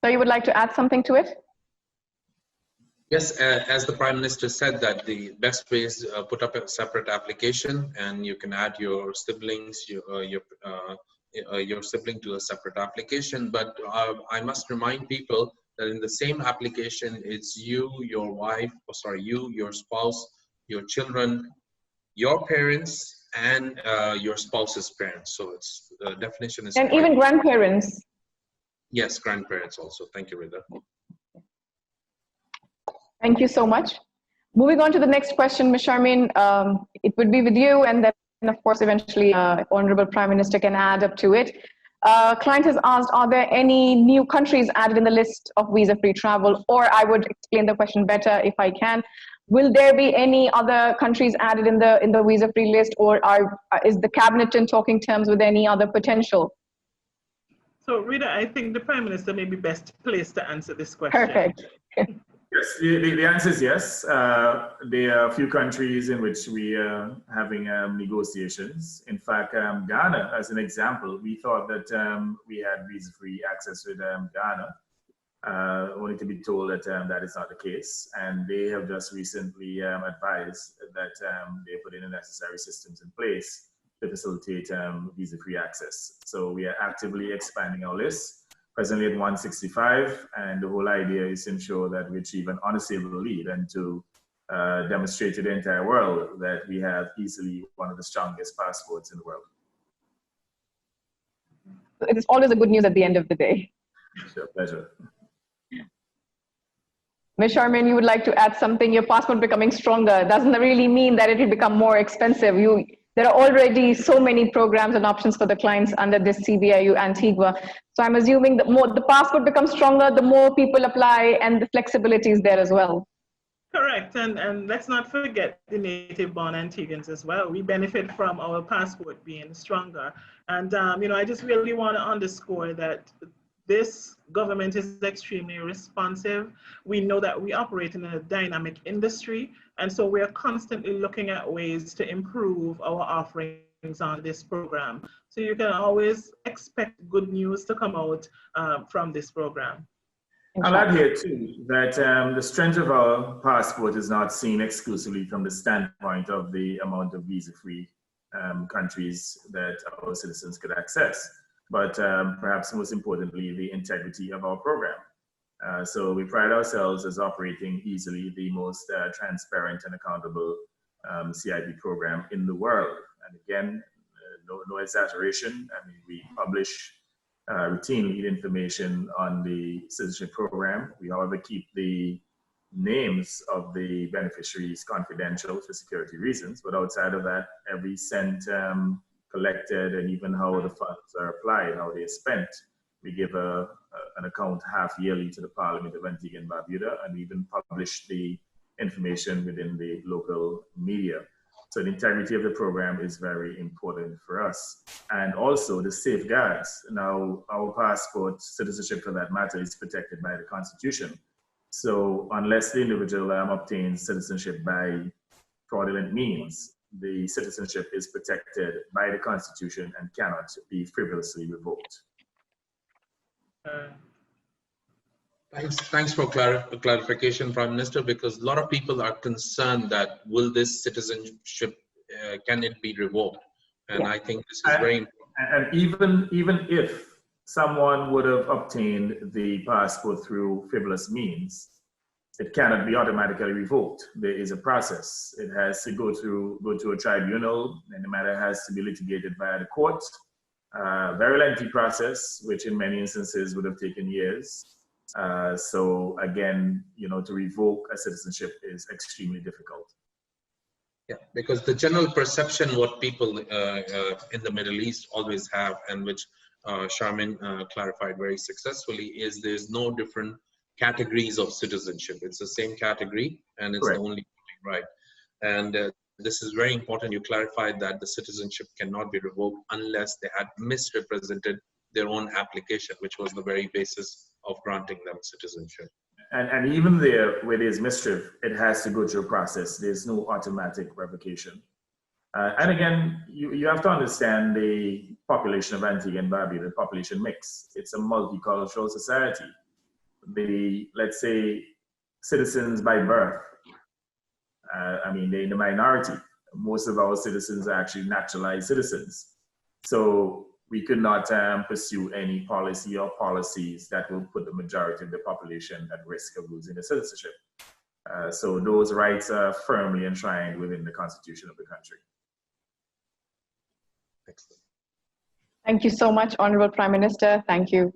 So you would like to add something to it? Yes, as the Prime Minister said, that the best way is put up a separate application, and you can add your siblings, your sibling to a separate application. But I must remind people that in the same application, it's you, your wife, your spouse, your children, your parents, and your spouse's parents. So it's the definition is. And even grandparents. Yes, grandparents also. Thank you, Rida. Thank you so much. Moving on to the next question, Ms. Sharmin, it would be with you, and then of course eventually Honorable Prime Minister can add up to it. Client has asked, are there any new countries added in the list of visa-free travel? Or I would explain the question better if I can. Will there be any other countries added in the visa-free list, or is the cabinet in talking terms with any other potential? So Rita, I think the Prime Minister may be best placed to answer this question. Perfect. Yes, the answer is yes. There are a few countries in which we are having negotiations. In fact, Ghana, as an example, we thought that we had visa-free access with Ghana, only to be told that that is not the case. And they have just recently advised that they put in the necessary systems in place to facilitate visa-free access. So we are actively expanding our list. Presently at 165, and the whole idea is to ensure that we achieve an unassailable lead and to demonstrate to the entire world that we have easily one of the strongest passports in the world. It is always a good news at the end of the day. Sure, pleasure. Ms. Sharmin, you would like to add something? Your passport becoming stronger doesn't really mean that it will become more expensive. There are already so many programs and options for the clients under this CBIU Antigua. So I'm assuming the more the passport becomes stronger, the more people apply, and the flexibility is there as well. Correct, and let's not forget the native-born Antiguans as well. We benefit from our passport being stronger. And I just really want to underscore that this government is extremely responsive. We know that we operate in a dynamic industry, and so we are constantly looking at ways to improve our offering on this program. So you can always expect good news to come out from this program. I'll add here too that the strength of our passport is not seen exclusively from the standpoint of the amount of visa-free countries that our citizens could access, but perhaps most importantly, the integrity of our program. So we pride ourselves as operating easily the most transparent and accountable CIP program in the world. And again, no exaggeration. I mean, we publish routinely information on the citizenship program. We, however, keep the names of the beneficiaries confidential for security reasons. But outside of that, every cent collected and even how the funds are applied, how they are spent, we give an account half yearly to the Parliament of Antigua and Barbuda, and we even publish the information within the local media. So the integrity of the program is very important for us. And also the safeguards. Now, our passport, citizenship for that matter, is protected by the Constitution. So unless the individual obtains citizenship by fraudulent means, the citizenship is protected by the Constitution and cannot be frivolously revoked. Thanks for clarification, Prime Minister, because a lot of people are concerned that will this citizenship, can it be revoked? And I think this is very important. And even if someone would have obtained the passport through frivolous means, it cannot be automatically revoked. There is a process. It has to go to a tribunal, and the matter has to be litigated via the court. Very lengthy process, which in many instances would have taken years. So again, to revoke a citizenship is extremely difficult. Yeah, because the general perception, what people in the Middle East always have, and which Charmaine clarified very successfully, is there's no different categories of citizenship. It's the same category, and it's Correct. the only right. And this is very important. You clarified that the citizenship cannot be revoked unless they had misrepresented their own application, which was the very basis of granting them citizenship. And even there, where there's mischief, it has to go through a process. There's no automatic revocation. And again, you have to understand the population of Antigua and Barbuda, the population mix. It's a multicultural society. Let's say, citizens by birth, I mean, they're in the minority. Most of our citizens are actually naturalized citizens. So we could not pursue any policy or policies that will put the majority of the population at risk of losing their citizenship. So those rights are firmly enshrined within the Constitution of the country. Excellent. Thank you so much, Honorable Prime Minister. Thank you,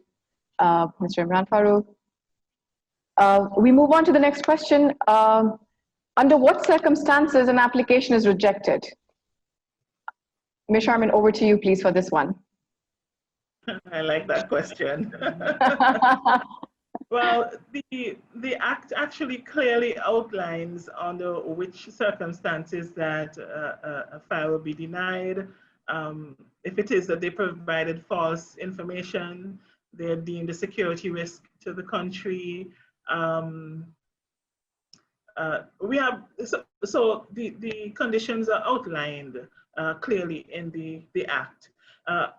Mr. Imran Farooq. We move on to the next question. Under what circumstances an application is rejected? Ms. Sharman, over to you, please, for this one. I like that question. Well, the Act actually clearly outlines under which circumstances that a file will be denied. If it is that they provided false information, they're deemed a security risk to the country. We have, so the conditions are outlined clearly in the Act.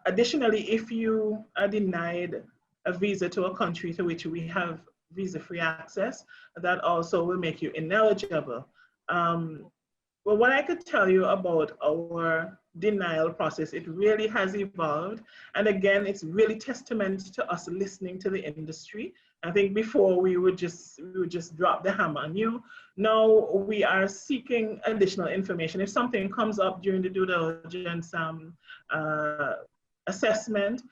Additionally, if you are denied a visa to a country to which we have visa-free access, that also will make you ineligible. Well, what I could tell you about our denial process, it really has evolved. And again, it's really testament to us listening to the industry. I think before we would just drop the hammer on you. Now we are seeking additional information. If something comes up during the due diligence assessment,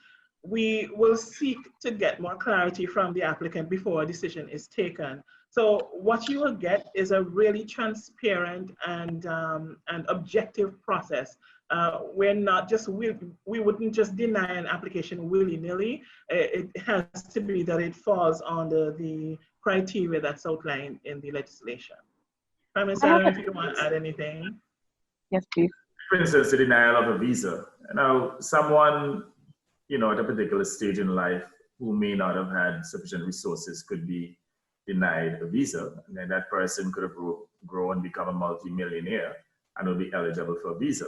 we will seek to get more clarity from the applicant before a decision is taken. So what you will get is a really transparent and objective process. We're not just, we wouldn't just deny an application willy-nilly. It has to be that it falls under the criteria that's outlined in the legislation. Prime Minister, I don't know if you want to add anything. Yes, please. For instance, the denial of a visa. Now, someone, at a particular stage in life who may not have had sufficient resources could be denied a visa, and then that person could have grown and become a multi-millionaire and will be eligible for a visa.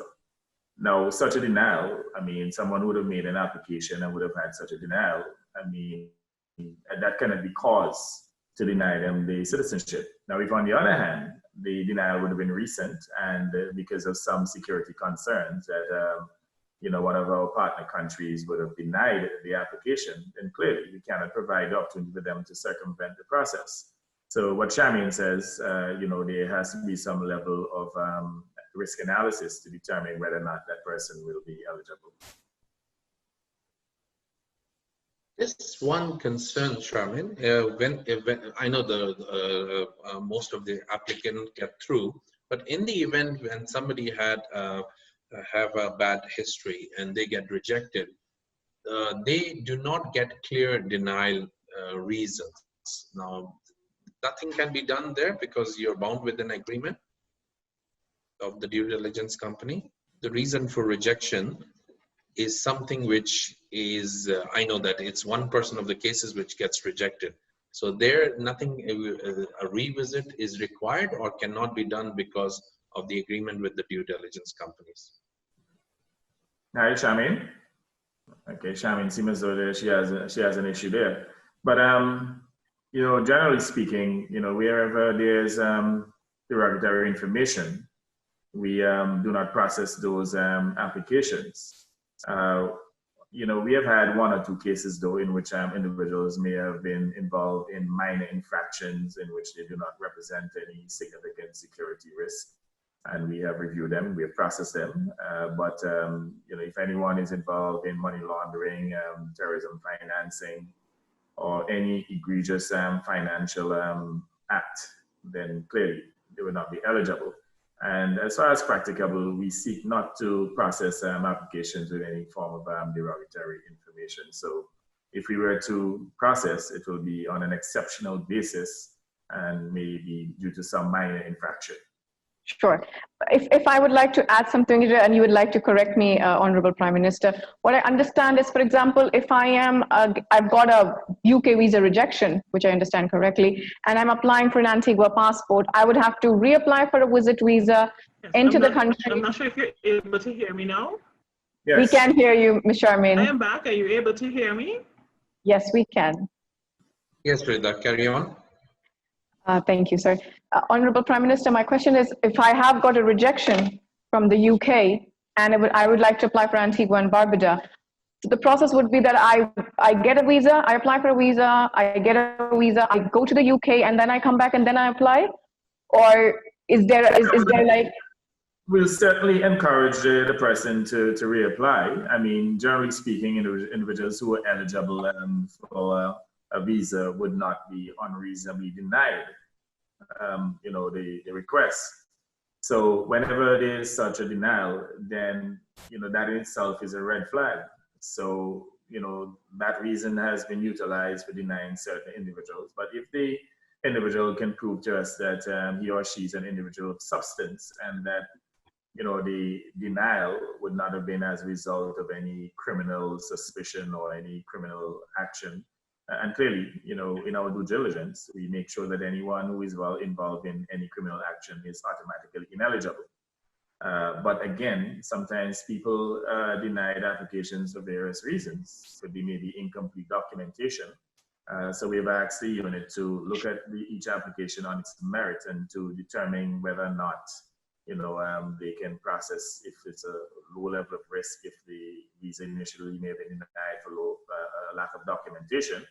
Now, such a denial, I mean, someone would have made an application and would have had such a denial. I mean, that cannot be cause to deny them the citizenship. Now, if on the other hand, the denial would have been recent and because of some security concerns that, you know, one of our partner countries would have denied the application, then clearly we cannot provide the opportunity for them to circumvent the process. So what Charmaine says, you know, there has to be some level of risk analysis to determine whether or not that person will be eligible. Just one concern, Charmaine. When I know the most of the applicants get through, but in the event when somebody have a bad history and they get rejected, they do not get clear denial reasons. Now, nothing can be done there because you're bound with an agreement of the due diligence company. The reason for rejection is something which is, I know that it's 1% of the cases which gets rejected. So there, nothing, a revisit is required or cannot be done because of the agreement with the due diligence companies. All right, Charmaine. Okay, Charmaine seems as though she has an issue there. But, you know, generally speaking, you know, wherever there's derogatory information, we do not process those applications. You know, we have had 1 or 2 cases though in which individuals may have been involved in minor infractions in which they do not represent any significant security risk. And we have reviewed them, we have processed them. But, you know, if anyone is involved in money laundering, terrorism financing, or any egregious financial act, then clearly they will not be eligible. And as far as practicable, we seek not to process applications with any form of derogatory information. So if we were to process, it will be on an exceptional basis and maybe due to some minor infraction. Sure. If I would like to add something, and you would like to correct me, Honorable Prime Minister, what I understand is, for example, if I've got a UK visa rejection, which I understand correctly, and I'm applying for an Antigua passport, I would have to reapply for a visit visa into the country. I'm not sure if you're able to hear me now. Yes. We can hear you, Ms. Charmaine. I am back. Are you able to hear me? Yes, we can. Yes, Rida, carry on. Thank you, sir. Honorable Prime Minister, my question is, if I have got a rejection from the UK and I would like to apply for Antigua and Barbuda, so the process would be that I get a visa, I apply for a visa, I get a visa, I go to the UK, and then I come back and then I apply? Or is there like... We'll certainly encourage the person to reapply. I mean, generally speaking, individuals who are eligible for a visa would not be unreasonably denied, you know, the request. So whenever there is such a denial, then, you know, that in itself is a red flag. So, you know, that reason has been utilized for denying certain individuals. But if the individual can prove to us that he or she is an individual of substance and that, you know, the denial would not have been as a result of any criminal suspicion or any criminal action, and clearly, you know, in our due diligence, we make sure that anyone who is involved in any criminal action is automatically ineligible. But again, sometimes people denied applications for various reasons. Could be maybe incomplete documentation. So we've asked the unit to look at each application on its merit and to determine whether or not, you know, they can process if it's a low level of risk, if the visa initially may have been denied for lack of documentation.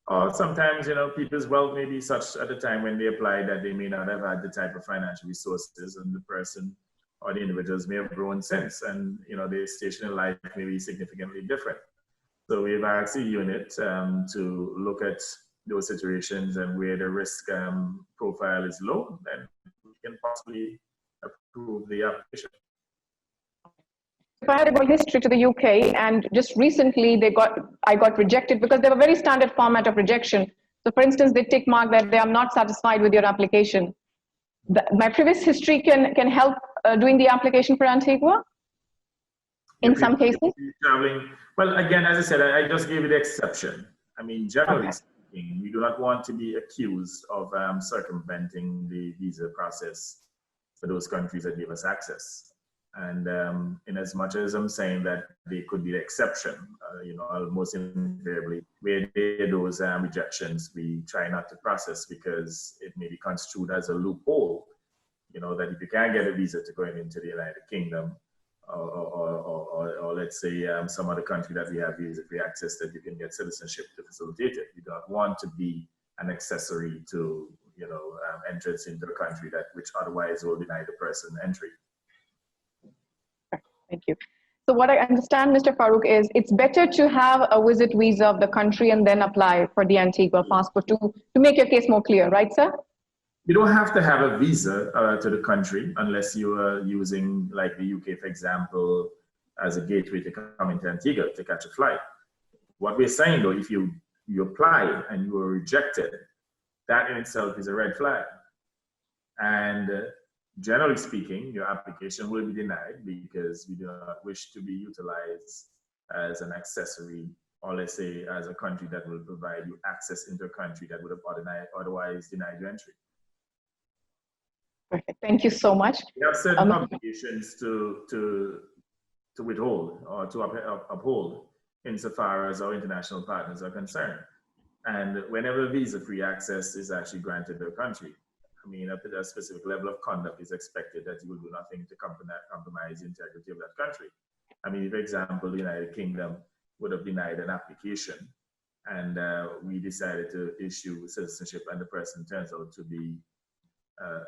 Or sometimes, you know, people's wealth may be such at the time when they apply that they may not have had the type of financial resources, and the person or the individuals may have grown since, and, you know, their station in life may be significantly different. So we've asked the unit to look at those situations, and where the risk profile is low, then we can possibly approve the application. If I had a good history to the UK and just recently I got rejected because they have a very standard format of rejection. So for instance, they tick mark that they are not satisfied with your application. My previous history can help doing the application for Antigua in some cases? Traveling. Well, again, as I said, I just gave you the exception. I mean, generally speaking, we do not want to be accused of circumventing the visa process for those countries that give us access. And in as much as I'm saying that they could be the exception, almost invariably, where there are those rejections, we try not to process because it may be construed as a loophole, that if you can't get a visa to going into the United Kingdom, or let's say some other country that we have visa-free access, that you can get citizenship to facilitate it. You don't want to be an accessory to, entrance into the country which otherwise will deny the person entry. Thank you. So what I understand, Mr. Farouk, is it's better to have a visit visa of the country and then apply for the Antigua passport to make your case more clear, right, sir? You don't have to have a visa to the country unless you are using, like the UK, for example, as a gateway to come into Antigua to catch a flight. What we're saying, though, if you applied and you were rejected, that in itself is a red flag. And generally speaking, your application will be denied because we do not wish to be utilized as an accessory, or let's say as a country that will provide you access into a country that would have otherwise denied you entry. Perfect. Thank you so much. We have certain obligations to withhold or to uphold insofar as our international partners are concerned. And whenever visa-free access is actually granted to a country, I mean, a specific level of conduct is expected that you will do nothing to compromise the integrity of that country. I mean, for example, the United Kingdom would have denied an application and we decided to issue citizenship and the person turns out to be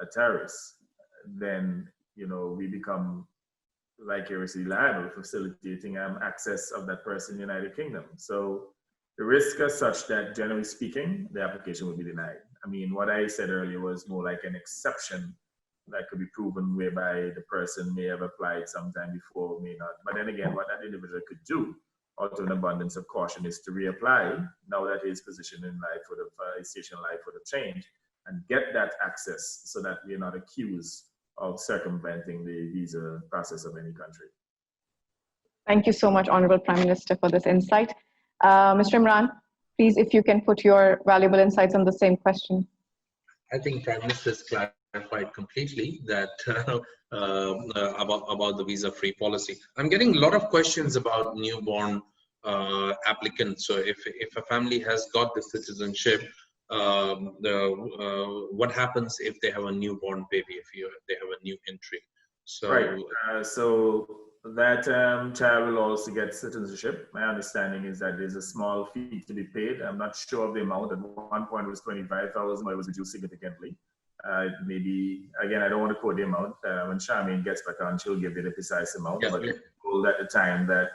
a terrorist, then, we become vicariously liable for facilitating access of that person in the United Kingdom. So the risk is such that, generally speaking, the application will be denied. I mean, what I said earlier was more like an exception that could be proven whereby the person may have applied sometime before, may not. But then again, what that individual could do, out of an abundance of caution, is to reapply now that his position in life would have, his station in life would have changed, and get that access so that we are not accused of circumventing the visa process of any country. Thank you so much, Honorable Prime Minister, for this insight. Mr. Imran, please, if you can put your valuable insights on the same question. I think Prime Minister has clarified completely that about the visa-free policy. I'm getting a lot of questions about newborn applicants. So if a family has got the citizenship, what happens if they have a newborn baby, if they have a new entry? So, right. So that child will also get citizenship. My understanding is that there's a small fee to be paid. I'm not sure of the amount. At one point it was 25,000, but it was reduced significantly. Maybe, again, I don't want to quote the amount. When Charmaine gets back on, she'll give you the precise amount. Yes, but we told at the time that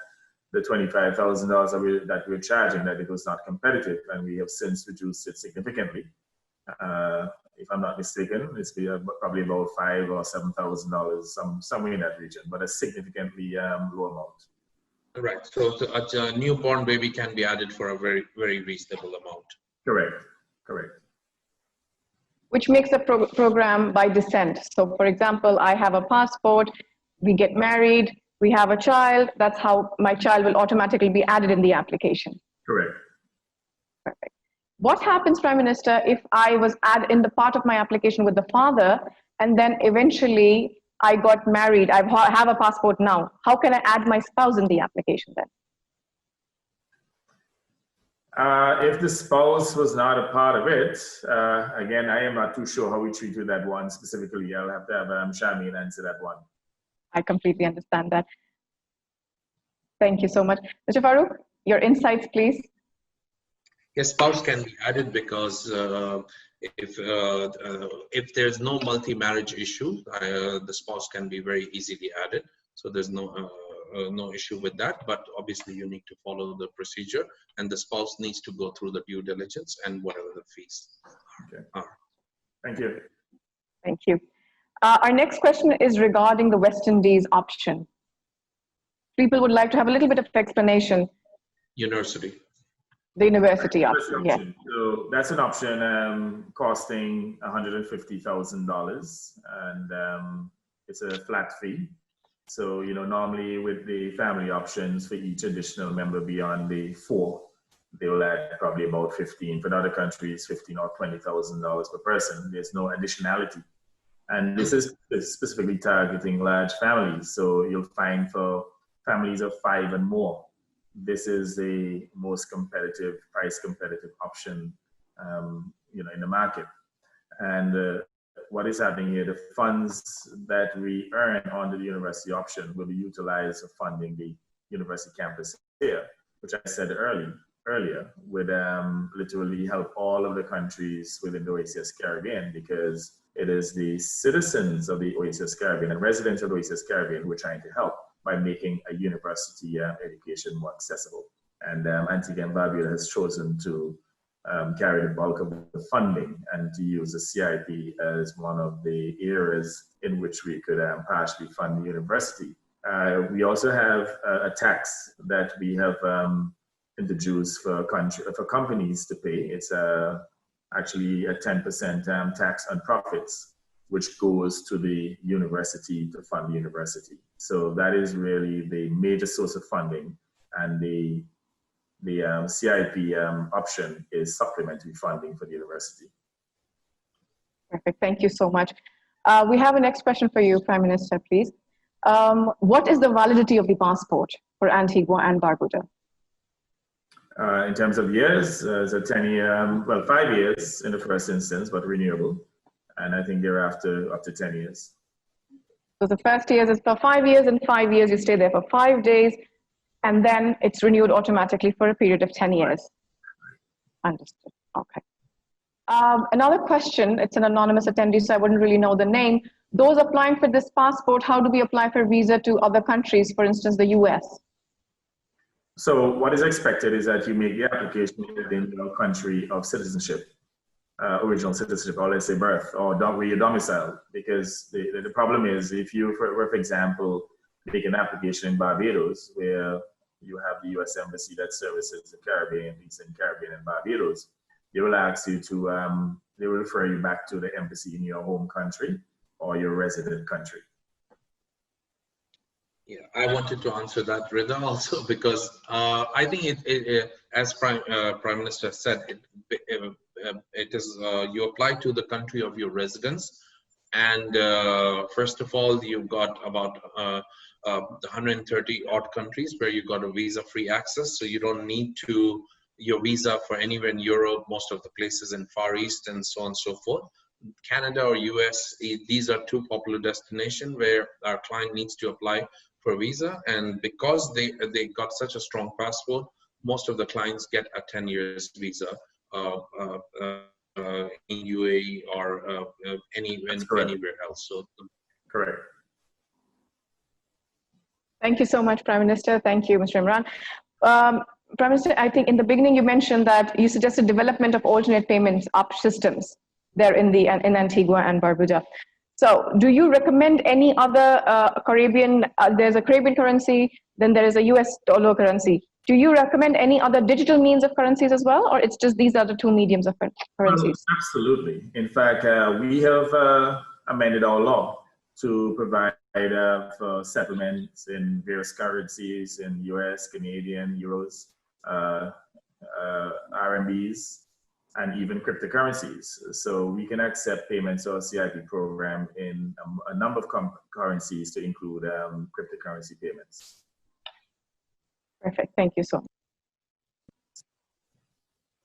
the $25,000 that we're charging, that it was not competitive, and we have since reduced it significantly. If I'm not mistaken, it's probably about $5,000 or $7,000, somewhere in that region, but a significantly low amount. Right. So a newborn baby can be added for a very, very reasonable amount. Correct. Correct. Which makes the program by descent. So, for example, I have a passport, we get married, we have a child. That's how my child will automatically be added in the application. Correct. Perfect. What happens, Prime Minister, if I was added in the part of my application with the father, and then eventually I got married, I have a passport now? How can I add my spouse in the application then? If the spouse was not a part of it, again, I am not too sure how we treated that one specifically. I'll have to have Charmaine answer that one. I completely understand that. Thank you so much. Mr. Farouk, your insights, please. Yes, spouse can be added because if there's no multi-marriage issue, the spouse can be very easily added. So there's no issue with that, but obviously you need to follow the procedure and the spouse needs to go through the due diligence and whatever the fees are. Thank you. Thank you. Our next question is regarding the West Indies option. People would like to have a little bit of explanation. University. The university option, yes. So that's an option costing $150,000 and it's a flat fee. So, normally with the family options for each additional member beyond the 4, they will add probably about 15. For other countries, $15,000 or $20,000 per person. There's no additionality. And this is specifically targeting large families. So you'll find for families of 5 and more, this is the most competitive, price competitive option, in the market. And what is happening here, the funds that we earn under the university option will be utilized for funding the university campus here, which I said earlier would literally help all of the countries within the OASIS Caribbean, because it is the citizens of the OASIS Caribbean and residents of the OASIS Caribbean we're trying to help by making a university education more accessible. And Antigua and Barbuda has chosen to carry the bulk of the funding and to use the CIP as one of the areas in which we could partially fund the university. We also have a tax that we have introduced for companies to pay. It's actually a 10% tax on profits, which goes to the university to fund the university. So that is really the major source of funding, and the CIP option is supplementary funding for the university. Perfect, thank you so much. We have a next question for you, Prime Minister, please. What is the validity of the passport for Antigua and Barbuda? In terms of years, it's a 10-year, well, 5 years in the first instance, but renewable. And I think thereafter up to 10 years. So the first year is for 5 years, and 5 years you stay there for 5 days, and then it's renewed automatically for a period of 10 years. Understood, okay. Another question, it's an anonymous attendee, so I wouldn't really know the name. Those applying for this passport, how do we apply for visa to other countries, for instance, the US? So what is expected is that you make the application within your country of citizenship, original citizenship, or let's say birth, or where you're domiciled. Because the problem is, if you, for example, make an application in Barbados, where you have the US Embassy that services the Caribbean, Eastern Caribbean and Barbados, they will ask you to, they will refer you back to the embassy in your home country or your resident country. Yeah, I wanted to answer that, Rida, also, because I think as Prime Minister said, it is you apply to the country of your residence, and first of all, you've got about 130 odd countries where you got a visa-free access, so you don't need your visa for anywhere in Europe, most of the places in Far East, and so on and so forth. Canada or US, these are two popular destinations where our client needs to apply for a visa, and because they got such a strong passport, most of the clients get a 10 years visa in UAE or anywhere else. So correct. Thank you so much, Prime Minister. Thank you, Mr. Imran. Prime Minister, I think in the beginning you mentioned that you suggested development of alternate payments systems there in Antigua and Barbuda. So do you recommend any other Caribbean, there's a Caribbean currency, then there is a US dollar currency. Do you recommend any other digital means of currencies as well, or it's just these are the two mediums of currencies? Absolutely. In fact, we have amended our law to provide for settlements in various currencies in US, Canadian, euros, RMBs, and even cryptocurrencies. So we can accept payments or CIP program in a number of currencies to include cryptocurrency payments. Perfect, thank you so much.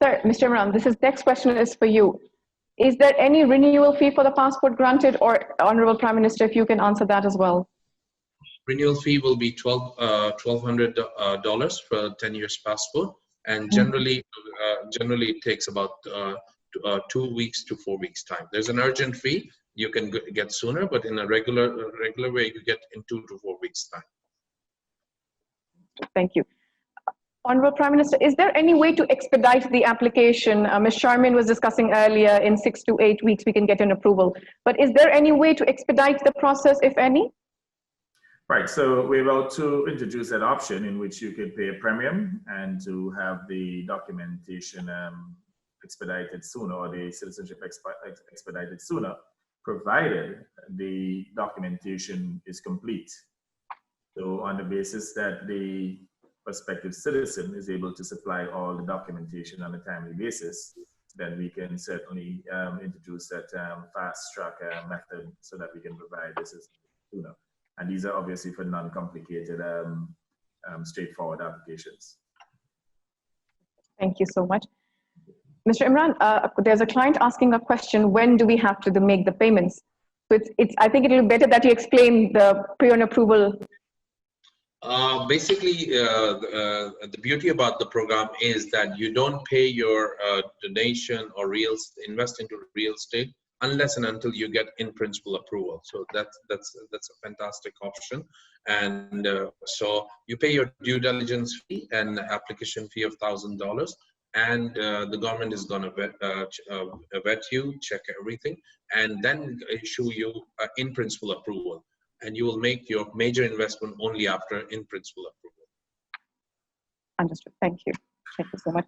Sir, Mr. Imran, next question is for you. Is there any renewal fee for the passport granted, or Honorable Prime Minister, if you can answer that as well? Renewal fee will be $1,200 for 10 years passport, and generally it takes about 2 weeks to 4 weeks time. There's an urgent fee, you can get sooner, but in a regular way you get in 2 to 4 weeks time. Thank you. Honorable Prime Minister, is there any way to expedite the application? Ms. Sharmin was discussing earlier, in 6 to 8 weeks we can get an approval, but is there any way to expedite the process, if any? Right, so we're about to introduce that option in which you could pay a premium and to have the documentation expedited sooner, or the citizenship expedited sooner, provided the documentation is complete. So on the basis that the prospective citizen is able to supply all the documentation on a timely basis, then we can certainly introduce that fast track method so that we can provide this as sooner. And these are obviously for non-complicated, straightforward applications. Thank you so much. Mr. Imran, there's a client asking a question, when do we have to make the payments? So I think it'll be better that you explain the pre-owned approval. Basically, the beauty about the program is that you don't pay your donation or invest into real estate unless and until you get in principle approval. So that's a fantastic option. And so you pay your due diligence fee and application fee of $1,000, and the government is going to vet you, check everything, and then issue you in principle approval. And you will make your major investment only after in principle approval. Understood. Thank you. Thank you so much.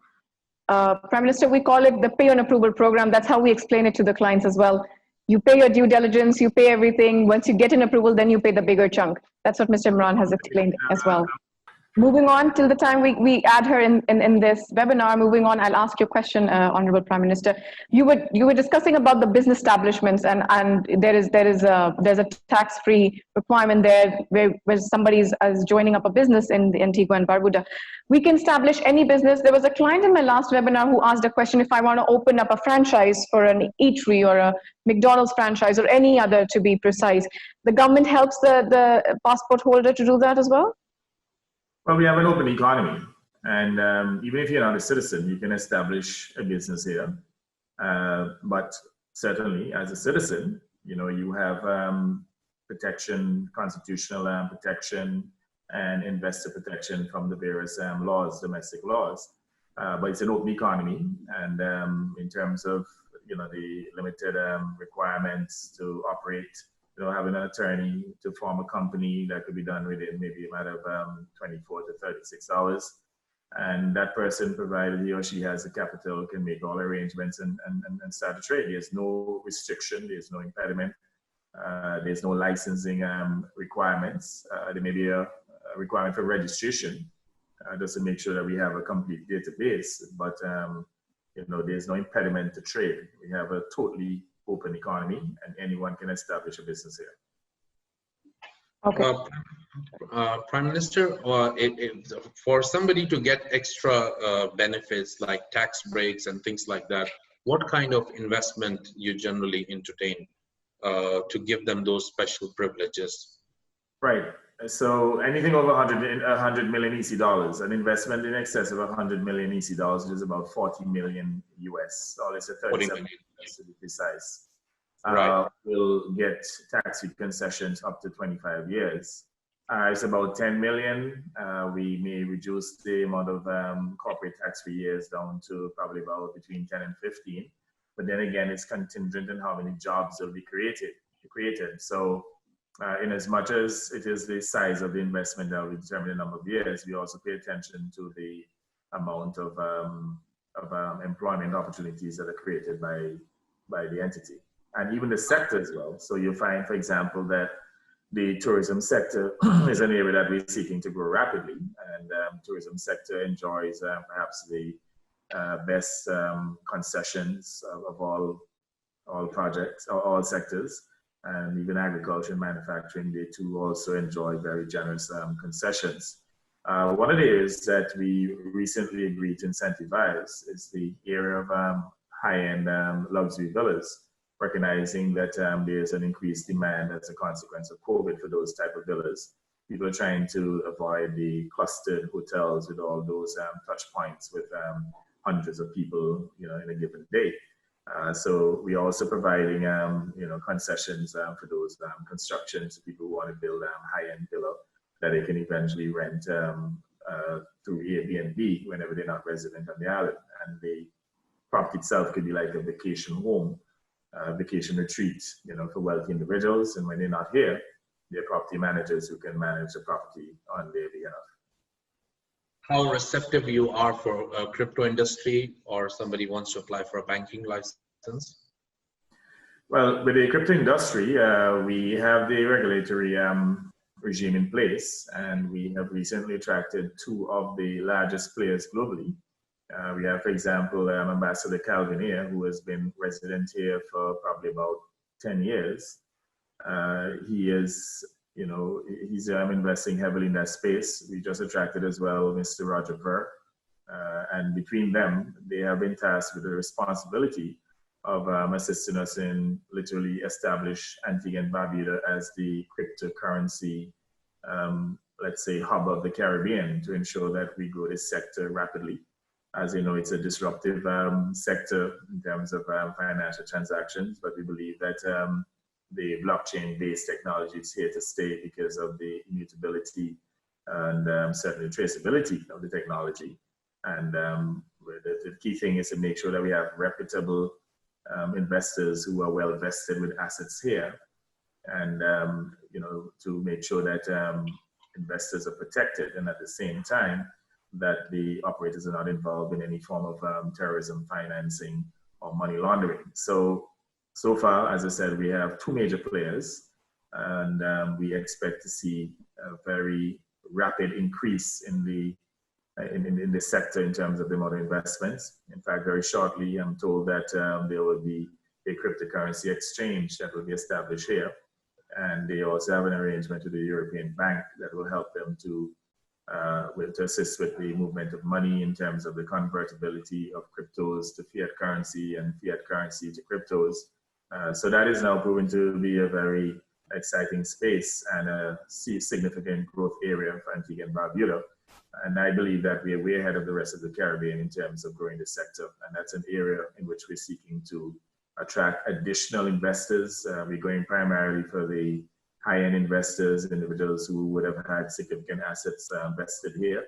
Prime Minister, we call it the pay on approval program. That's how we explain it to the clients as well. You pay your due diligence, you pay everything. Once you get an approval, then you pay the bigger chunk. That's what Mr. Imran has explained as well. Moving on, till the time we add her in this webinar, moving on, I'll ask you a question, Honorable Prime Minister. You were discussing about the business establishments, and there's a tax-free requirement there where somebody is joining up a business in the Antigua and Barbuda. We can establish any business. There was a client in my last webinar who asked a question, if I want to open up a franchise for an eatery or a McDonald's franchise or any other, to be precise. The government helps the passport holder to do that as well? Well, we have an open economy, and even if you're not a citizen, you can establish a business here. But certainly, as a citizen, you have protection, constitutional protection, and investor protection from the various laws, domestic laws. But it's an open economy, and in terms of the limited requirements to operate. Having an attorney to form a company that could be done within maybe a matter of 24 to 36 hours. And that person, provided he or she has the capital, can make all arrangements and start a trade. There's no restriction, there's no impediment, there's no licensing requirements. There may be a requirement for registration just to make sure that we have a complete database, but there's no impediment to trade. We have a totally open economy, and anyone can establish a business here. Okay. Prime Minister, for somebody to get extra benefits like tax breaks and things like that, what kind of investment you generally entertain to give them those special privileges? Right. So anything over 100 million EC dollars, an investment in excess of 100 million EC dollars, which is about 40 million US dollars, 37 million to be precise, will get tax-free concessions up to 25 years. It's about 10 million. We may reduce the amount of corporate tax-free years down to probably about between 10 and 15. But then again, it's contingent on how many jobs will be created. So in as much as it is the size of the investment that will determine the number of years, we also pay attention to the amount of employment opportunities that are created by the entity. And even the sector as well. So you'll find, for example, that the tourism sector is an area that we're seeking to grow rapidly. And tourism sector enjoys perhaps the best concessions of all projects, or all sectors. And even agriculture and manufacturing, they too also enjoy very generous concessions. One of the areas that we recently agreed to incentivize is the area of high-end luxury villas, recognizing that there's an increased demand as a consequence of COVID for those type of villas. People are trying to avoid the clustered hotels with all those touch points with hundreds of people, in a given day. So we're also providing, concessions for those constructions, people who want to build high-end villa that they can eventually rent through Airbnb whenever they're not resident on the island. And the property itself could be like a vacation home, vacation retreat, for wealthy individuals. And when they're not here, they're property managers who can manage the property on their behalf. How receptive you are for crypto industry, or somebody wants to apply for a banking license? Well, with the crypto industry, we have the regulatory regime in place, and we have recently attracted two of the largest players globally We have, for example, Ambassador Calvin here, who has been resident here for probably about 10 years. He is, he's investing heavily in that space. We just attracted as well Mr. Roger Ver. And between them, they have been tasked with the responsibility of assisting us in literally establish Antigua and Barbuda as the cryptocurrency, let's say, hub of the Caribbean to ensure that we grow this sector rapidly. As you know, it's a disruptive sector in terms of financial transactions, but we believe that the blockchain-based technology is here to stay because of the immutability and certainly traceability of the technology. And the key thing is to make sure that we have reputable investors who are well vested with assets here, and to make sure that investors are protected, and at the same time that the operators are not involved in any form of terrorism financing or money laundering. So far, as I said, we have two major players, and we expect to see a very rapid increase in the sector in terms of the amount of investments. In fact, very shortly, I'm told that there will be a cryptocurrency exchange that will be established here. And they also have an arrangement with the European Bank that will help them to assist with the movement of money in terms of the convertibility of cryptos to fiat currency and fiat currency to cryptos. So that is now proven to be a very exciting space and a significant growth area for Antigua and Barbuda. And I believe that we are way ahead of the rest of the Caribbean in terms of growing the sector. And that's an area in which we're seeking to attract additional investors. We're going primarily for the high-end investors, individuals who would have had significant assets invested here.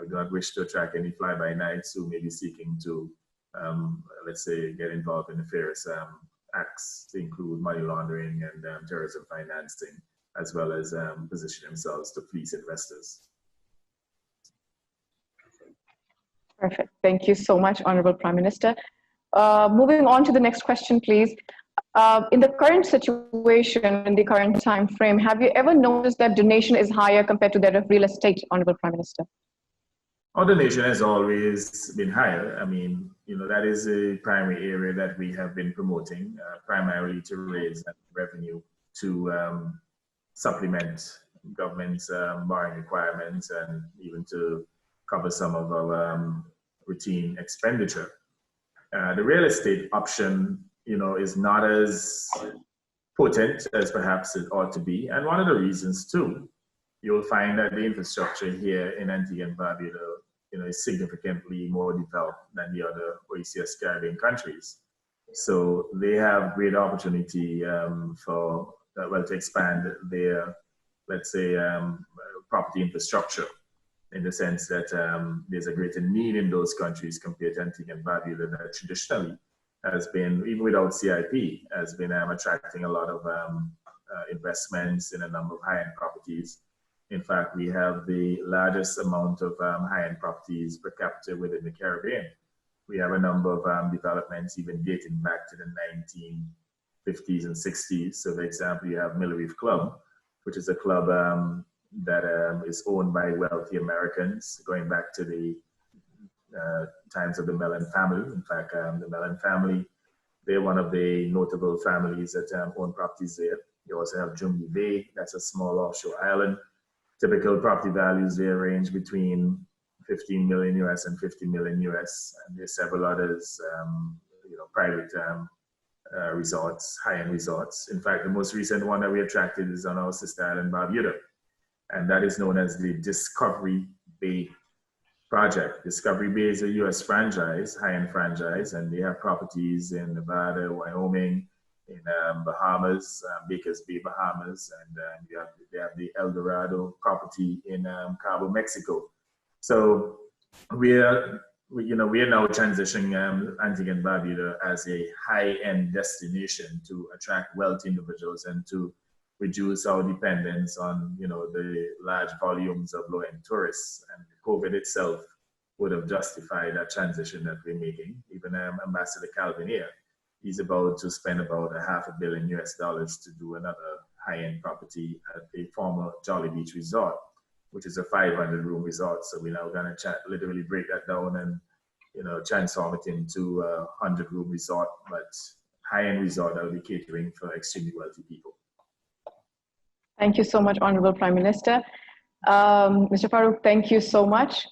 We do not wish to attract any fly-by-nights who may be seeking to, let's say, get involved in nefarious acts to include money laundering and terrorism financing, as well as position themselves to fleece investors. Perfect. Thank you so much, Honorable Prime Minister. Moving on to the next question, please. In the current situation, in the current time frame, have you ever noticed that donation is higher compared to that of real estate, Honorable Prime Minister? Our donation has always been higher. I mean, that is a primary area that we have been promoting, primarily to raise revenue to supplement government's borrowing requirements and even to cover some of our routine expenditure. The real estate option, is not as potent as perhaps it ought to be. And one of the reasons too, you'll find that the infrastructure here in Antigua and Barbuda, is significantly more developed than the other OECS Caribbean countries. So they have great opportunity to expand their, let's say, property infrastructure, in the sense that there's a greater need in those countries compared to Antigua and Barbuda that traditionally has been, even without CIP, has been attracting a lot of investments in a number of high-end properties. In fact, we have the largest amount of high-end properties per capita within the Caribbean. We have a number of developments even dating back to the 1950s and 60s. So, for example, you have Mill Reef Club, which is a club that is owned by wealthy Americans going back to the times of the Mellon family. In fact, the Mellon family, they're one of the notable families that own properties there. You also have Jumbi Bay, that's a small offshore island. Typical property values there range between 15 million US and 50 million US. And there's several others, private resorts, high-end resorts. In fact, the most recent one that we attracted is on our sister island, Barbuda. And that is known as the Discovery Bay project. Discovery Bay is a US franchise, high-end franchise, and they have properties in Nevada, Wyoming, in Bahamas, Baker's Bay, Bahamas, and they have the El Dorado property in Cabo, Mexico. So we are now transitioning Antigua and Barbuda as a high-end destination to attract wealthy individuals and to reduce our dependence on, the large volumes of low-end tourists. And COVID itself would have justified that transition that we're making. Even Ambassador Calvin here, he's about to spend about $500 million US to do another high-end property at the former Jolly Beach Resort, which is a 500-room resort. So we're now going to literally break that down and transform it into a 100-room resort, but high-end resort that will be catering for extremely wealthy people. Thank you so much, Honorable Prime Minister. Mr. Farooq, thank you so much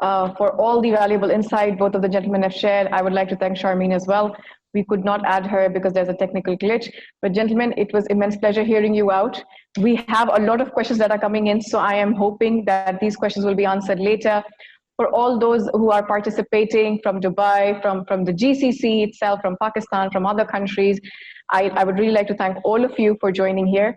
for all the valuable insight both of the gentlemen have shared. I would like to thank Charmaine as well. We could not add her because there's a technical glitch. But gentlemen, it was immense pleasure hearing you out. We have a lot of questions that are coming in, so I am hoping that these questions will be answered later. For all those who are participating from Dubai, from the GCC itself, from Pakistan, from other countries, I would really like to thank all of you for joining here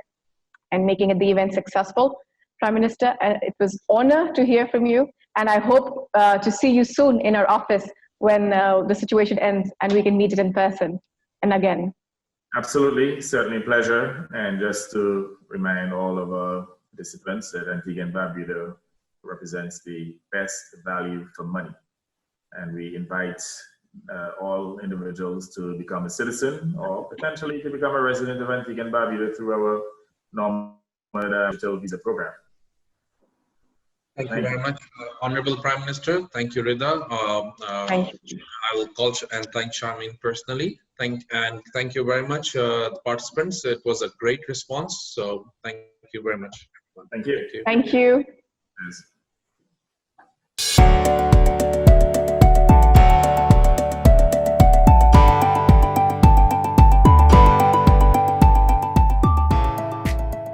and making the event successful. Prime Minister, it was an honor to hear from you, and I hope to see you soon in our office when the situation ends and we can meet it in person and again. Absolutely, certainly a pleasure. And just to remind all of our participants that Antigua and Barbuda represents the best value for money. And we invite all individuals to become a citizen or potentially to become a resident of Antigua and Barbuda through our Nomad digital visa program. Thank you very much, Honorable Prime Minister. Thank you, Rida. Thank you. I will call and thank Charmaine personally. Thank you very much, the participants. It was a great response. So thank you very much. Thank you. Thank you. Yes.